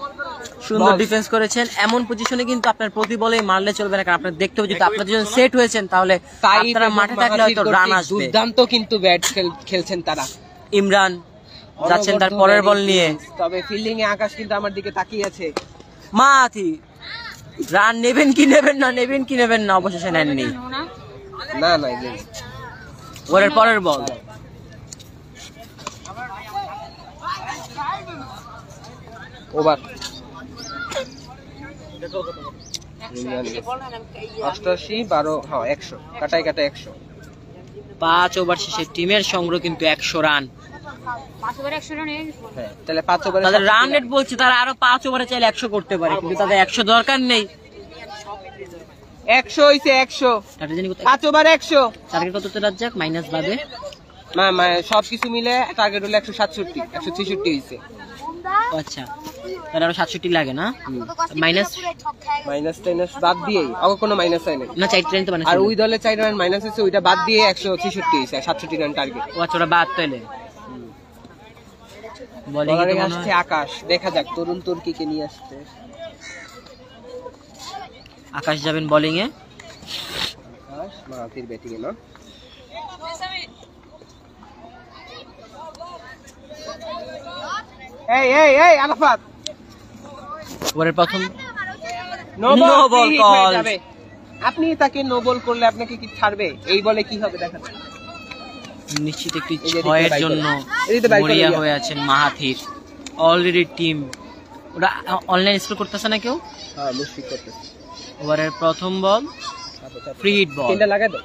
সুন্দর বল। ডিফেন্স করেছেন। এমন পজিশনে কিন্তু আপনার প্রতি বলেই মারলে চলবে না, কারণ আপনার দেখতে হবে যদি আপনারা যখন সেট হয়েছেন তাহলে আপনারা মাঠে থাকলে হয়তো রান আসবে। দুর্দান্ত কিন্তু ব্যাট খেলছেন তারা। ইমরান যাচ্ছেন তার পরের বল নিয়ে। তবে ফিল্ডিং এ আকাশ কিন্তু আমার দিকে তাকিয়ে আছে। মাথি রান নেবেন কি নেবেন না, নেবেন কি নেবেন না, অবশেষে নেননি। না না ওভারের পরের বল ওভার। 88 12 হ্যাঁ 100 কাটাই কাটাই 100। 5 ওভার শেষে টিমের সংগ্রহ কিন্তু 100 রান। 5 ওভারে 100 রান হয়ে গেছে। হ্যাঁ তাহলে 5 ওভারে তাদের রান রেট বলছে তারা আরো 5 ওভারে চাইলে 100 করতে পারে, কিন্তু তাদের 100 দরকার নেই। 100 হইছে 100, টাটা জানি কত 5 ওভারে 100। টার্গেট কত তো রাজ্জাক মাইনাস বাদে? না সবকিছু মিলে টার্গেট হলো 167, 166 হইছে। আচ্ছা, তাহলে আরো 67 লাগে না? মাইনাস মাইনাস বাদ দিয়ে আগে কোনো মাইনাস হয় নাই। না 4 রান তো মানে। আর ওই দলে 4 রান মাইনাস হয়েছে, ওইটা বাদ দিয়ে 166 হইছে, 67 রান টার্গেট। ও আচ্ছা, ওরা বাদ তাইলে। বোলিং বলারে আসছে আকাশ, দেখা যাক তরুণ তুর্কিকে নিয়ে আসছে। আকাশ যাবেন বোলিং এ। আকাশ মাহাতির ব্যাটিং এ না। এই আরাফাত ওভারের প্রথম নো No ball বল call. যাবে। আপনি তাকে নো বল করলে আপনাকে কি ছাড়বে? এই বলে কি হবে দেখা যাক। নিশ্চিত একটি এই যে ছয়ের এদিকে জন্য এদিকে বাইক করে মরিয়া দিয়া। হয়ে আছেন মাহাথির। অলরেডি টিম ওটা অনলাইন স্কোর করতেছে না কেউ। হ্যাঁ মুশফিক করতেছে। ওভারের প্রথম বল ফ্রি হিট বল, তিনটা লাগা দাও।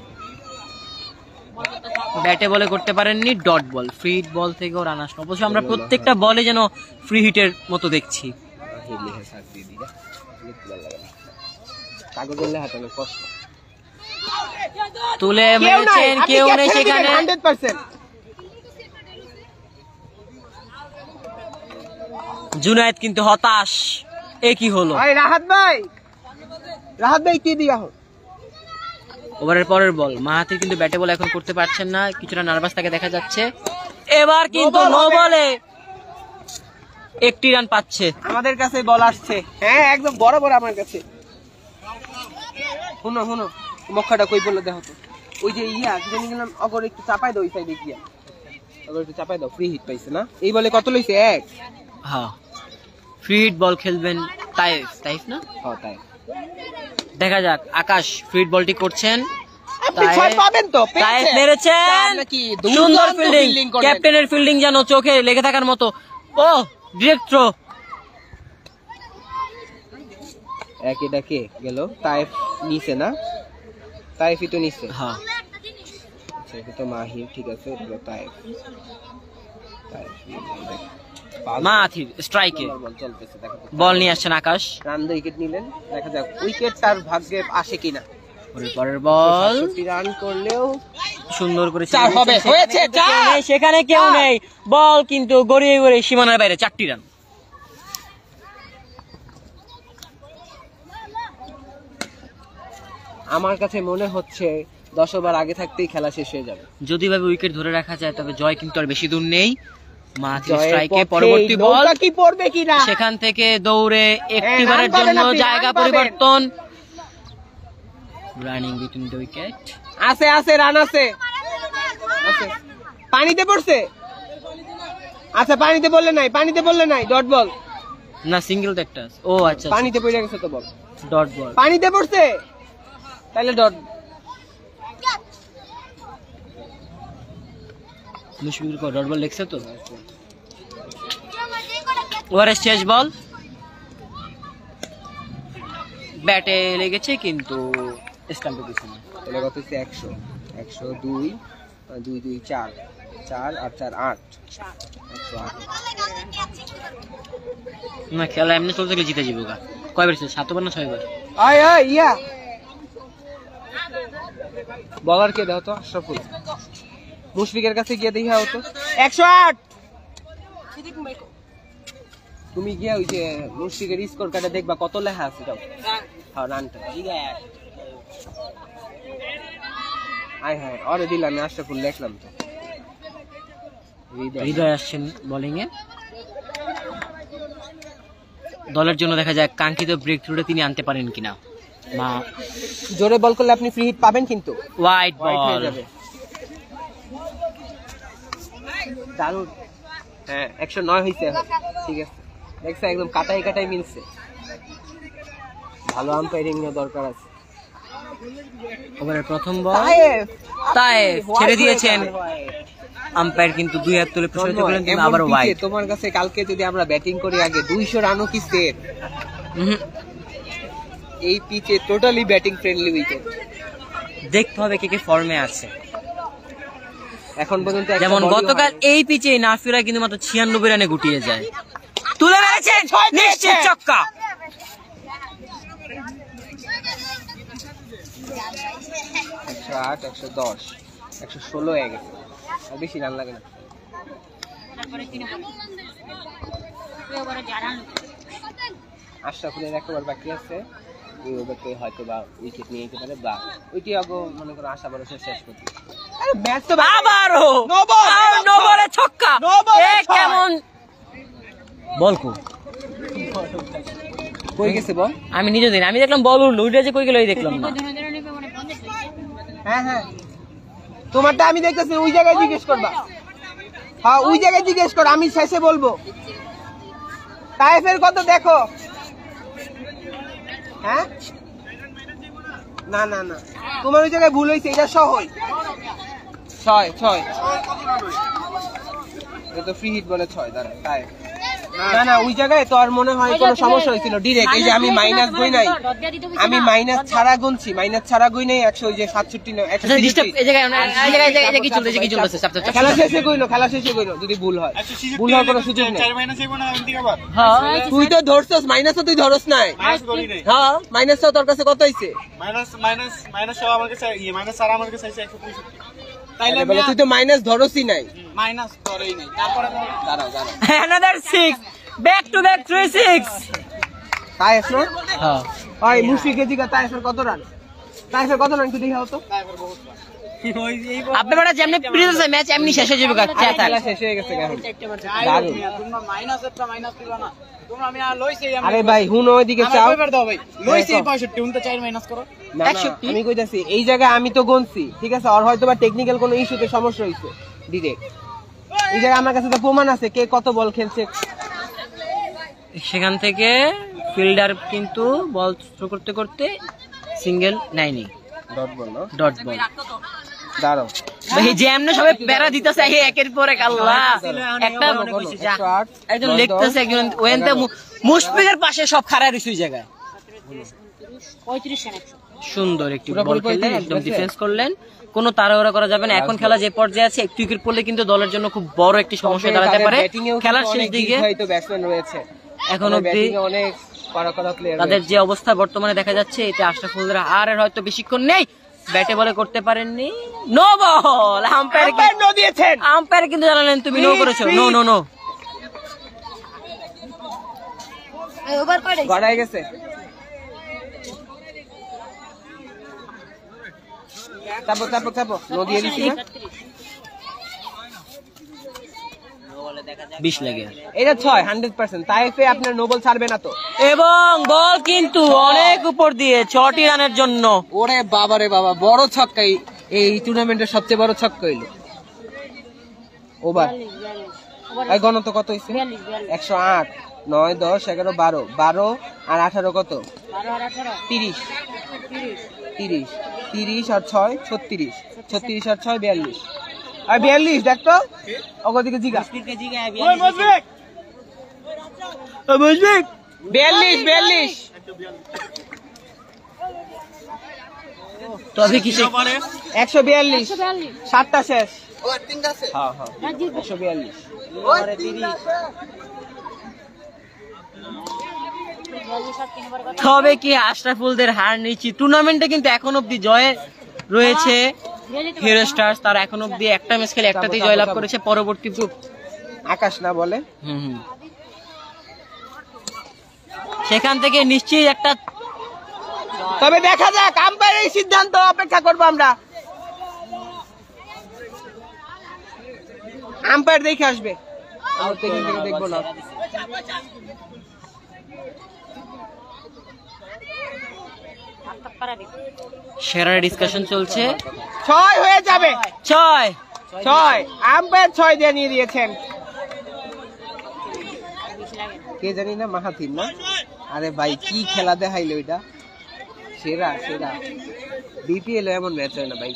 ব্যাটে বলে করতে পারেননি, ডট বল। ফ্রি হিট বল থেকেও রান আসলো। অবশ্য আমরা প্রত্যেকটা বলে যেন ফ্রি হিটের মতো দেখছি। হিলি হে সাথ দিয়ে দিগা লিখতে লাগা না। কাগজের হাতানো কষ্ট। তুলে মেরেছেন, কেউ নেই সেখানে। 100%। জুনায়েদ কিন্তু হতাশ, এ কি হলো? ভাই রাহাত ভাই কি দিয়া হো? ওভারের পরের বল মাহাথির কিন্তু ব্যাটে বল এখন করতে পারছেন না, কিছুটা নার্ভাস তাকে দেখা যাচ্ছে। এবার কিন্তু নো বলে 1টি রান পাচ্ছে। আমাদের কাছে বল আসছে। হ্যাঁ একদম বরাবর আমার কাছে। শুনো মক্কাটা কই বললো দেখো তো। ওই যে জানি গেলাম অগর একটু চাপাই দাও, ওই সাইডে গিয়া অগর একটু চাপাই দাও। ফ্রি হিট পাইছে না? এই বলে কত লইছে? 1। হ্যাঁ, ফ্রি হিট বল খেলবেন তাইফ না? হ্যাঁ তাই। দেখা যাক আকাশ ফ্রি হিট বলটি করছেন। আপনি ছয় পাবেন তো? তাইফ মেরেছেন, নাকি সুন্দর ফিল্ডিং। ক্যাপ্টেনের ফিল্ডিং যেন চোখে লেগে থাকার মতো। ও ডিরেক্ট থ্রো। একই ডাকে গেল। তাইফ নিচে না? তাইফই তো নিচে। হ্যাঁ, আচ্ছা এটা তো মাহির, ঠিক আছে। এটা হলো তাইফ। মাহাথির স্ট্রাইকে বল চলতেছে, দেখো তো। বল নিয়ে আসছেন আকাশ। রান দা উইকেট নিলেন, দেখা যাক উইকেট তার ভাগ্যে আসে কিনা। পরের বল 67 রান করলেও সুন্দর করে চার হবে, হয়েছে চার। সেখানে কেউ নেই, বল কিন্তু গড়িয়ে সীমানার বাইরে। 4টি রান। আমার কাছে মনে হচ্ছে 10 ওভার আগে থাকতেই খেলা শেষ হয়ে যাবে। যদি ভাবে উইকেট ধরে রাখা যায় তবে জয় কিন্তু আর বেশি দূর নেই। মাহাথির জয়ের স্ট্রাইকে পথে পরবর্তী বল নৌকা কি পড়বে কিনা। সেখান থেকে দৌড়ে একটি রান বারের পাবেন জন্য আপনি, জায়গা রান পাবেন। পরিবর্তন। Running between the wicket. আছে রান আছে। পানিতে পড়ছে। আচ্ছা পানিতে বললে নাই ডট বল। না সিঙ্গেল তো একটা। ও আচ্ছা, পানিতে পড়ে গেছে তো বল। ডট বল। পানিতে পড়ছে তাহলে dot. Mushfiqur co dot ball লেখছে তো। ওভারের শেষ বল ব্যাটে লেগেছে কিন্তু স্টাম্পে কিছু না। তাহলে কত হচ্ছে? 100 102 2 2 4 4 আর 4 8 108। না খেলা এমনি চলতে গেলে জিতে যাবো গা। কয়বার ছিল? 7 বার না 6 বার? আয় ইয়া বলার কে দাও তো? আশরাফুল। মুশফিকের কাছে গিয়ে দেখা হতো। 108। তুমি গিয়া ওই যে মুশফিকের স্কোর কার্ডে দেখবা কত লেখা আছে। যাও হ্যাঁ রানটা আয় হ্যাঁ অরে দিলাম আমি। আশরাফুল লেখলাম তো। হৃদয় আসছেন বোলিং এ। দলের জন্য দেখা যায় কাঙ্ক্ষিত ব্রেক থ্রুটা তিনি আনতে পারেন কিনা। জোরে বল করলে আপনি ফ্রি হিট পাবেন কিন্তু ওয়াইড হয়ে বল। যাবে। দারুণ। হ্যাঁ 109 হইছে। ঠিক আছে দেখছে একদম কাটাই মিলছে। ভালো আম্পায়ারিং এর দরকার আছে। ওভারের প্রথম বল তাইফ ছেড়ে দিয়েছেন। আম্পায়ার কিন্তু 2 হাত তুলে প্রসারিত করলেন, কিন্তু এমন আবার পিচে ওয়াইড। তোমার কাছে কালকে যদি আমরা ব্যাটিং করি আগে 200 রানও কি সেফ? এই পিচে টোটালি ব্যাটিং ফ্রেন্ডলি উইকেট। দেখতে হবে কে কে ফর্মে আছে। এখন পর্যন্ত একটা যেমন ball-ই গতকাল হয়নি। এই পিচে নাফিরা কিন্তু মাত্র 96 রানে গুটিয়ে যায়। তুলে মেরেছেন, নিশ্চিত ছক্কা। 108, 110, 116 হয়ে গেছে, আর বেশি রান লাগে না। তারপরে 3 বল ওভারে জারান আশরাফুলের একটা ওভার বাকি আছে, ওই ওভারতে হয়তো বা উইকেট নিয়ে যেতে পারে, বা ওইটি আগে মনে করো আশা ভরসা শেষ করতে। আরে ম্যাচ তো আবারও No ball, নো বলে ছক্কা। No ball, এ কেমন বল কো? কই গেছে বল? আমি নিজে দিন আমি দেখলাম বল উঠলো, উঠে যে কই গেল এই দেখলাম না। ধরে নেবে মানে বন্ধ হ্যাঁ হ্যাঁ, তোমারটা আমি দেখতেছি, ওই জায়গায় জিজ্ঞেস করবা। হ্যাঁ ওই জায়গায় জিজ্ঞেস কর, আমি শেষে বলবো। তাইফের কত দেখো। হ্যাঁ না না না, তোমার ওই জায়গায় ভুল হয়েছে, এটা সহই 6 এটা তো ফ্রি হিট বলে 6 দাঁড়া তাই। না না ওই জায়গায় তো আর মনে হয় কোনো সমস্যা হয়েছিল ডিরেক্ট। এই যে আমি মাইনাস গই নাই, আমি মাইনাস ছাড়া গুনছি, মাইনাস ছাড়া গই নাই 100, ওই যে 67 না আচ্ছা ডিস্টার্ব এই জায়গায় এই জায়গায় এই কি চলতেছে কি চলতেছে চাপ চাপ। খেলা শেষে কইলো, খেলা শেষে কইলো যদি ভুল হয়। ভুল হওয়ার কোনো সুযোগ নেই। 4 মাইনাস হইব না এমনি আবার হ্যাঁ তুই তো ধরছস, মাইনাসও তুই ধরস নাই। মাইনাস করি নাই। হ্যাঁ মাইনাসও তোর কাছে কত হইছে? মাইনাস সব আমার কাছে মাইনাস আর আমার কাছে আছে 165। তাইলে আরে বলে তুই তো মাইনাস ধরসই নাই। মাইনাস ধরেই নাই। তারপরে দাঁড়াও দাঁড়াও, another 6 back to back 3-6। তাই আসলো। হ্যাঁ ওই মুশফিকের দিকে তাইফের কত রান? তাইফের কত রান একটু দেখে হতো। আপনি বড় যেমনি প্রিভিয়াস ম্যাচ এমনি শেষ হয়ে যাবে আরে খেলা শেষ হয়ে গেছে কেন? দারুণ। তোমরা মাইনাস একটা মাইনাস দিবা না। তোমরা আমি আর লইছি আমি আরে ভাই হুন ওইদিকে চাও। কয়বার দাও ভাই? লইছি 65 উন তো 4 মাইনাস করো। না, না, আমি কইতাছি এই জায়গায় আমি তো গুনছি, ঠিক আছে, আর হয়তো বা টেকনিক্যাল কোনো ইস্যুতে সমস্যা হইছে ডিরেক্ট। এই জায়গায় আমার কাছে তো প্রমাণ আছে কে কত বল খেলছে। সেখান থেকে ফিল্ডার কিন্তু বল থ্রো করতে করতে সিঙ্গেল নেয়নি, ডট বল না, ডট বল। দাঁড়াও। ভাই যে এমনি সবাই প্যারা দিতেছে একের পর এক। আল্লাহ একটা কোনো, 108, একজন 10, লিখতেছে, একজন ওয়েনতে মুশফিকের পাশে সব খাড়া রইছে ওই জায়গায়। 35 রান 100 সুন্দর একটি বল পুরোপুরি খেললেন, 35 একদম হয়েছে? ডিফেন্স করলেন, কোনো তাড়াহুড়া করা যাবে না। এখন খেলা যে পর্যায়ে আছে, একটু উইকেট পড়লে কিন্তু দলের জন্য খুব বড় একটি সমস্যা দাঁড়াতে পারে। খেলার শেষ দিকে হয়তো ব্যাটসম্যান রয়েছে, এখন অবধি ব্যাটিং এ অনেক কড়া প্লেয়ার তাদের যে অবস্থা বর্তমানে দেখা যাচ্ছে, এতে আশরাফুলরা আর হয়তো বেশিক্ষণ নেই, ব্যাটে বলে করতে পারেননি। নো বল, আম্পায়ার নো দিয়েছেন। আম্পায়ার কিন্তু জানালেন তুমি নো করেছো। নো নো নো, ওভার করে গড়াই গেছে। চাপো চাপো চাপো, নো দিয়ে দিছি না। 20 লাগে। এটা 6 100%। তাইফে আপনার নোবল ছাড়বে না তো। এবং বল কিন্তু অনেক উপর দিয়ে 6টি রানের জন্য। ওরে বাবা রে বাবা, বড় ছক্কা, এই টুর্নামেন্টের সবচেয়ে বড় ছক্কা হইলো। ওভার এই গণত কত হইছে? 108, 9, 10, 11, 12, 12 আর 18 কত? 12 আর 18 30, 30 আর 6 36, 36 আর 6 42, আর 42 দেখ তো ওদিকে জিগা। ওই মুশফিক 42 তবে কি 142, 7টা শেষ। হ্যাঁ হ্যাঁ রাজীব 142। তবে কি আশরাফুলদের হার নিশ্চিত। টুর্নামেন্টে কিন্তু এখন অব্দি জয়ে রয়েছে হিরো স্টার্স। তারা এখন অব্দি একটা ম্যাচ খেলে একটাতেই জয়লাভ করেছে। পরবর্তী আকাশ না বলে, সেখান থেকে নিশ্চয়ই একটা, তবে দেখা যাক, আম্পায়ারের সিদ্ধান্ত অপেক্ষা করবো আমরা। আম্পায়ার দেখে আসবে, আমরা তো এখান থেকে দেখবো না। সেরা ডিসকাশন চলছে। 6 হয়ে যাবে, 6 আম্পায়ার 6 দিয়ে নিয়ে দিয়েছেন। কে জানি না, মাহাথির না। আরে ভাই কি খেলা দেখাইলো এটা, সেরা সেরা। বিপিএল এমন ম্যাচ হয় না ভাই।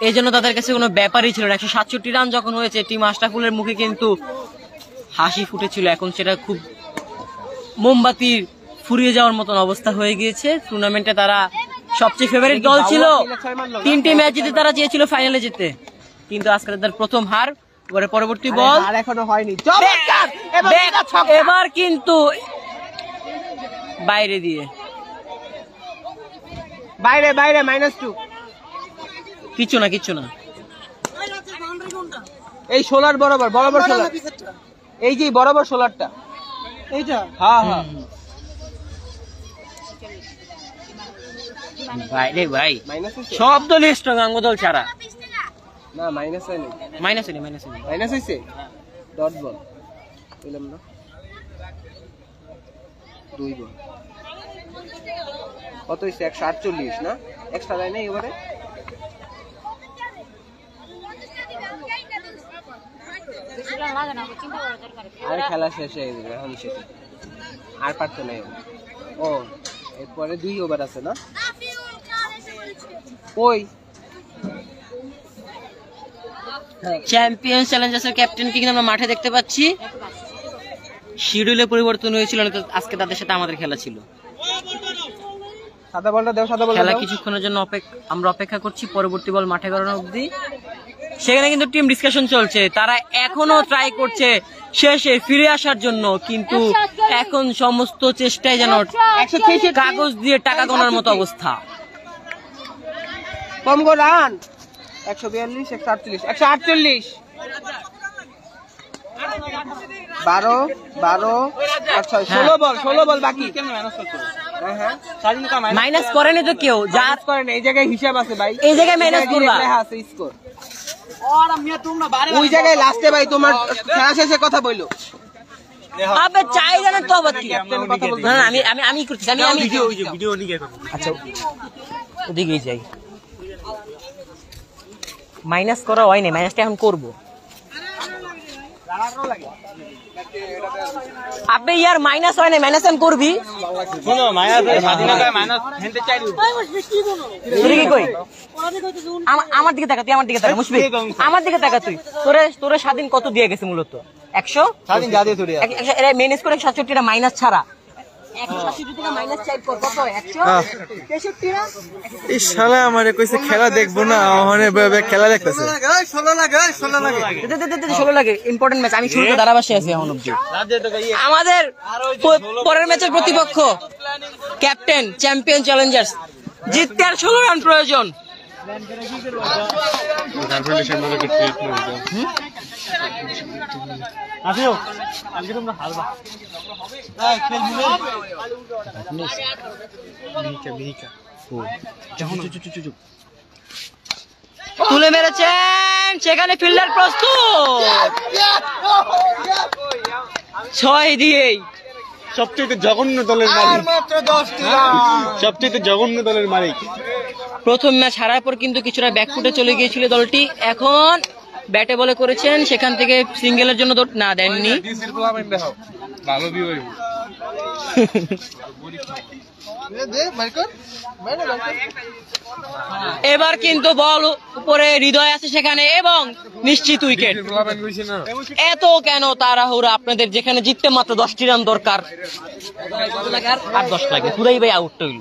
এই জন্য তাদের কাছে কোনো ব্যাপারই ছিল না। 167 রান যখন হয়েছে টিম আশরাফুলের মুখে কিন্তু হাসি ফুটেছিল, এখন সেটা খুব মোমবাতির ফুরিয়ে যাওয়ার মতন অবস্থা হয়ে গিয়েছে। টুর্নামেন্টে তারা সবচেয়ে ফেভারিট দল ছিল, 3টি ম্যাচ জিতে তারা চেয়েছিল ফাইনালে যেতে, কিন্তু আজকে তাদের প্রথম হার। পরবর্তী বল এখনো হয়নি, এবার কিন্তু বাইরে দিয়ে বাইরে -2, কিচ্ছু না এই সোলার বরাবর সোলার, এই যে বরাবর সোলারটা, এইটা হ্যাঁ বাইরে ভাই, মাইনাস হয়েছে সব দল স্ট্রং আঙ্গদল ছাড়া। না, মাইনাস হয়নি, মাইনাস হয়নি মাইনাস হয়েছে, ডট বল বললাম না, 2 বল কত হয়েছে, 148 না, এক্সট্রা দেয় না এবারে। আর খেলা শেষ হয়ে যাবে এখন, সেটা আর পারতো না। ও এরপরে 2 ওভার আছে না, ওই চ্যাম্পিয়ন্স চ্যালেঞ্জার্সের ক্যাপ্টেনকে কিন্তু আমরা মাঠে দেখতে পাচ্ছি। শিডিউলে পরিবর্তন হয়েছিল না তো আজকে তাদের সাথে আমাদের খেলা ছিল। সাদা বলটা দাও, সাদা বল খেলা কিছুক্ষণের জন্য আমরা অপেক্ষা করছি পরবর্তী বল মাঠে গড়ানো অবধি। সেখানে কিন্তু টিম ডিসকাশন চলছে, তারা এখনো ট্রাই করছে শেষে ফিরে আসার জন্য, কিন্তু এখন সমস্ত চেষ্টায় যেন কাগজ দিয়ে টাকা গোনার মতো অবস্থা। কম গো রান, 142, 148, 148, 12, 16 বল বাকি। হ্যাঁ, মাইনাস করেনি তো কেউ, যা করেন এই জায়গায় হিসাব আছে ভাই, এই জায়গায় মাইনাস করবা, আছে স্কোর ওই জায়গায় লাস্টে ভাই, তোমার খেলা শেষে কথা বইলো। আবে চাই জানেন তো আবার কি, না আমি করছি, আমি ভিডিও নিয়ে করব। আচ্ছা ওদিকেই যাই। মাইনাস করা হয়নি, মাইনাসটা এখন করবো। আবে ইয়ার মাইনাস হয় না, মাইনাস এখন করবি। শোনো মাইনাস স্বাধীনতায় মাইনাস হেনতে চাইরু তুই কি কই, আমার দিকে তাকা, তুই আমার দিকে তাকা, মুশফিক আমার দিকে তাকা, তুই তোরে স্বাধীন কত দিয়ে গেছে মূলত 100 স্বাধীন যা দিয়ে ধরে এরা মেনেজ করে 67 টা মাইনাস ছাড়া 167 থেকে মাইনাস 4 কর কত 163 না। এই শালা আমারে কইছে খেলা দেখবো না, ওখানে খেলা দেখতেছে। 16 লাগে ইম্পর্টেন্ট ম্যাচ, আমি শুরুতে ধারাভাষ্যে আছি এখন অবধি। আমাদের পরের ম্যাচের প্রতিপক্ষ ক্যাপ্টেন চ্যাম্পিয়ন চ্যালেঞ্জার্স, জিততে আর 16 রান প্রয়োজন। আসিও আজকে তোমরা হারবা। তুলে মেরেছেন, সেখানে ফিল্ডার প্রস্তুত, 6 দিয়েই সবচেয়ে জঘন্য দলের মালিক, সবচেয়ে জঘন্য দলের মালিক। প্রথম ম্যাচ হারার পর কিন্তু কিছুটা ব্যাকফুটে চলে গিয়েছিল দলটি, এখন ব্যাটে বলে করেছেন, সেখান থেকে সিঙ্গেলের জন্য না দেননি। এবার কিন্তু বল উপরে, হৃদয় আছে সেখানে এবং নিশ্চিত উইকেট। এত কেন তাড়াহুড়া আপনাদের, যেখানে জিততে মাত্র 10টি রান দরকার, আর 10 লাগে, পুরাই ভাই আউট হইল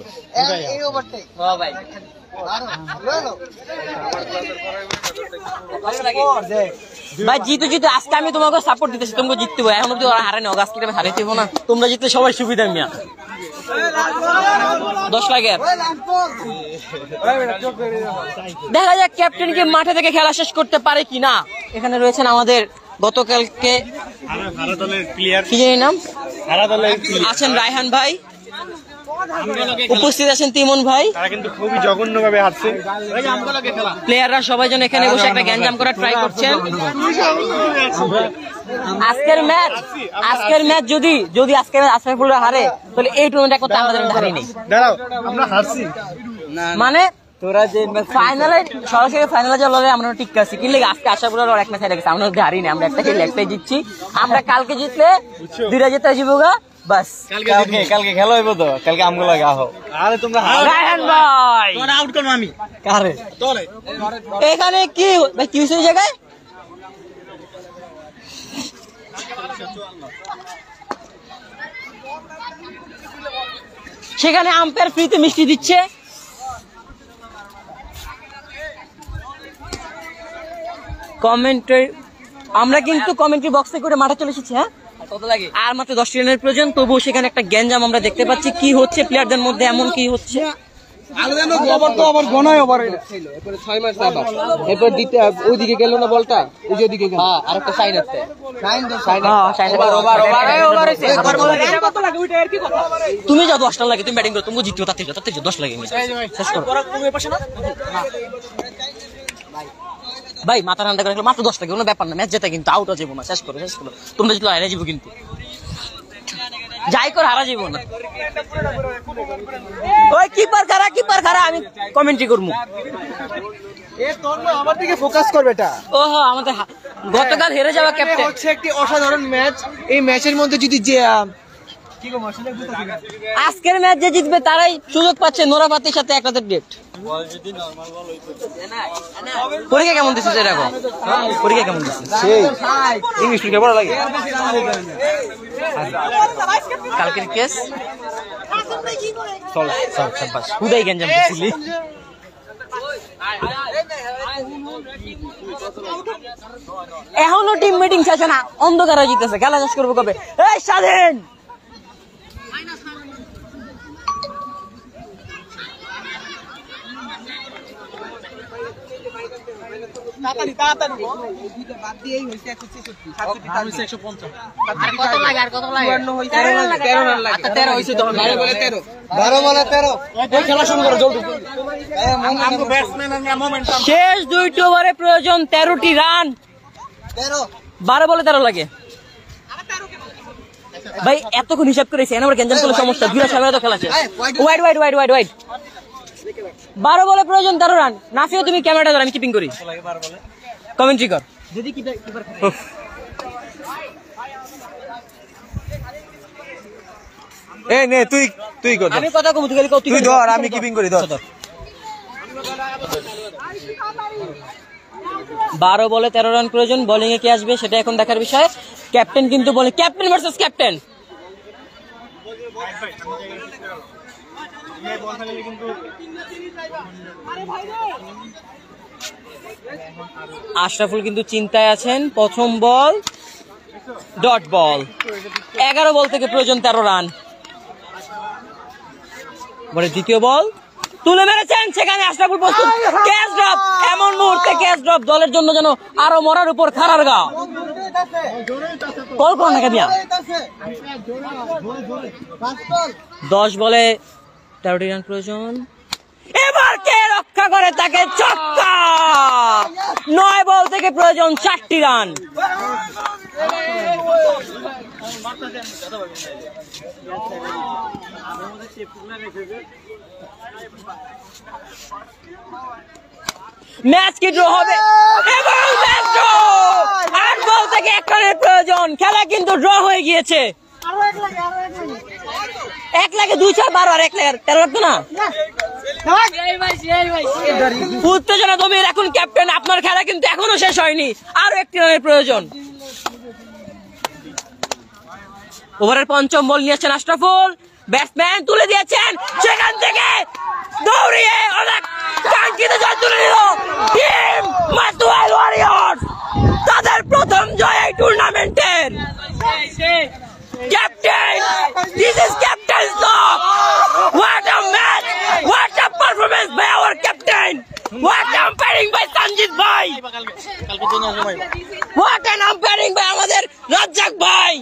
ভাই। জিতু আজকে আমি তোমাকে সাপোর্ট দিতেছি, তোমাকে জিততে হবে, এখন অব্দি ওরা হারানি, আজকে আমি হারাইতে না, তোমরা জিতলে সবাই সুবিধা মিয়া। 10 লাগে, দেখা যাক ক্যাপ্টেন কি মাঠে থেকে খেলা শেষ করতে পারে কি না। এখানে রয়েছেন আমাদের গতকালকে কি জানি নাম, আছেন রায়হান ভাই, উপস্থিত আছেন তিমন ভাই। তারা কিন্তু খুবই জঘন্যভাবে হারছে। প্লেয়াররা সবাই যেন এখানে বসে একটা গ্যাঞ্জাম করার ট্রাই করছেন। আজকের ম্যাচ যদি আজকের আশরাফুলরা হারে, তাহলে এই টুর্নামেন্ট করতে আমাদের ধারি নেই। দাঁড়াও, আমরা হারছি মানে তোরা যে ফাইনালে সরাসরি ফাইনালে যাওয়ার লড়াই আমরা ঠিক আছি, কিন্তু আজকে আশরাফুলরা এক ম্যাচ হেরে গেছে, আমরা হারি নেই, আমরা একটা খেলে একটাই জিতছি। আমরা কালকে জিতলে 2টা জিতে আসবো গা, বাস কালকে খেলা হইব তো, কালকে আমগুলো গা হোক। আরে তোমরা রায়হান ভাই আউট করো আমি কারে এখানে কি ভাই কি হয়েছে এই জায়গায়? সেখানে আম্পায়ার ফ্রিতে মিষ্টি দিচ্ছে। কমেন্ট্রি আমরা কিন্তু কমেন্ট্রি বক্সে করে মাঠে চলে এসেছি। হ্যাঁ কত লাগে আর মাত্র 10 রানের প্রয়োজন, তবুও সেখানে একটা গ্যাঞ্জাম আমরা দেখতে পাচ্ছি। কি হচ্ছে প্লেয়ারদের মধ্যে, এমন কি হচ্ছে? এরপরে 6 মাস আবার এরপর দিতে ওইদিকে গেল না বলটা, ওই যে ওইদিকে গেল। হ্যাঁ আরেকটা সাইন আছে। তুমি যাও 10 রান লাগে, তুমি ব্যাটিং করো, তুমি জিতছো, তাতে 10 লাগে শেষ করো ভাই। মাথা ঠান্ডা করে মাত্র 10 লাগে, কোনো ব্যাপার না, ম্যাচ জেতা কিন্তু আউট হয়ে যাবো না। শেষ করো তোমরা জিতলে হারা যাবো, কিন্তু যাই করে হারা যাবো না। ওই কিপার খারা আমি কমেন্ট্রি করবো। আমার দিকে ফোকাস করবে এটা। ওহো আমাদের গতকাল হেরে যাওয়া ক্যাপ্টেন। হচ্ছে একটি অসাধারণ ম্যাচ। এই ম্যাচের মধ্যে যদি যে আজকের ম্যাচ যে জিতবে তারাই সুযোগ পাচ্ছে নোরা ফাতেহির সাথে একটা ডেট। পরীক্ষা কেমন দিচ্ছে এরকম? পরীক্ষা কেমন দিচ্ছে? ইংলিশ লিখে পড়া লাগে। কালকের কেস চল শাবাশ, হুদাই গেঞ্জাম দিছিলি। এখনো টিম মিটিং শেষ না, অন্ধকার হয়ে জিতেছে। খেলা শেষ করবো কবে? এই স্বাধীন শেষ 2টি ওভারে প্রয়োজন 13টি রান। 12 বলে 13 লাগে ভাই। এতক্ষণ হিসাব করেছি, এবার গেঞ্জাম করলে সমস্যা। 2 তো খেলা শেষ। ওয়াইড 12 বলে প্রয়োজন 13 রান। নাফিও তুমি ক্যামেরাটা ধর, আমি কিপিং করি, কমেন্ট্রি কর। এই নে তুই কর, আমি কথা কম, তুই ধর, আমি কিপিং করি, ধর। 12 বলে 13 রান প্রয়োজন। বোলিং এ কে আসবে সেটা এখন দেখার বিষয়। ক্যাপ্টেন কিন্তু বলে ক্যাপ্টেন ভার্সেস ক্যাপ্টেন। আশরাফুল কিন্তু চিন্তায় আছেন। প্রথম বল ডট বল। 11 বল থেকে প্রয়োজন 13 রান। বলে দ্বিতীয় বল তুলে মেরেছেন, সেখানে আশরাফুল প্রস্তুত। ক্যাচ ড্রপ, এমন মুহূর্তে ক্যাচ ড্রপ দলের জন্য যেন আরো মরার উপর খারার গা। কল করো না কেবিয়া। 10 বলে 13টি রান প্রয়োজন। এবার কে রক্ষা করে তাকে? ছক্কা। 9 বল থেকে প্রয়োজন 4টি রান। ম্যাচ কি ড্র হবে? এবং ম্যাচ ড্র। 8 বল থেকে 1 রানের প্রয়োজন। খেলা কিন্তু ড্র হয়ে গিয়েছে। 1 লাগে 2 6 12 আর 1 লাগে 13 লাগতো না। উত্তেজনা দমিয়ে এখন ক্যাপ্টেন, আপনার খেলা কিন্তু এখনো শেষ হয়নি, আরো 1টি রানের প্রয়োজন। ওভারের 5ম বল নিয়েছেন আশরাফুল। ব্যাটসম্যান তুলে দিয়েছেন, সেখান থেকে দৌড়িয়ে অনেক কাঙ্ক্ষিত জয় তুলে নিল টিম মাসওয়াল ওয়ারিয়র্স। তাদের প্রথম জয় এই টুর্নামেন্টের। Captain, this is captain's lock. What a match, what a performance by our captain, what umpiring by Sanjit ভাই, হোয়াট অ্যান আম্পায়ারিং বাই আমাদের রাজ্জাক ভাই।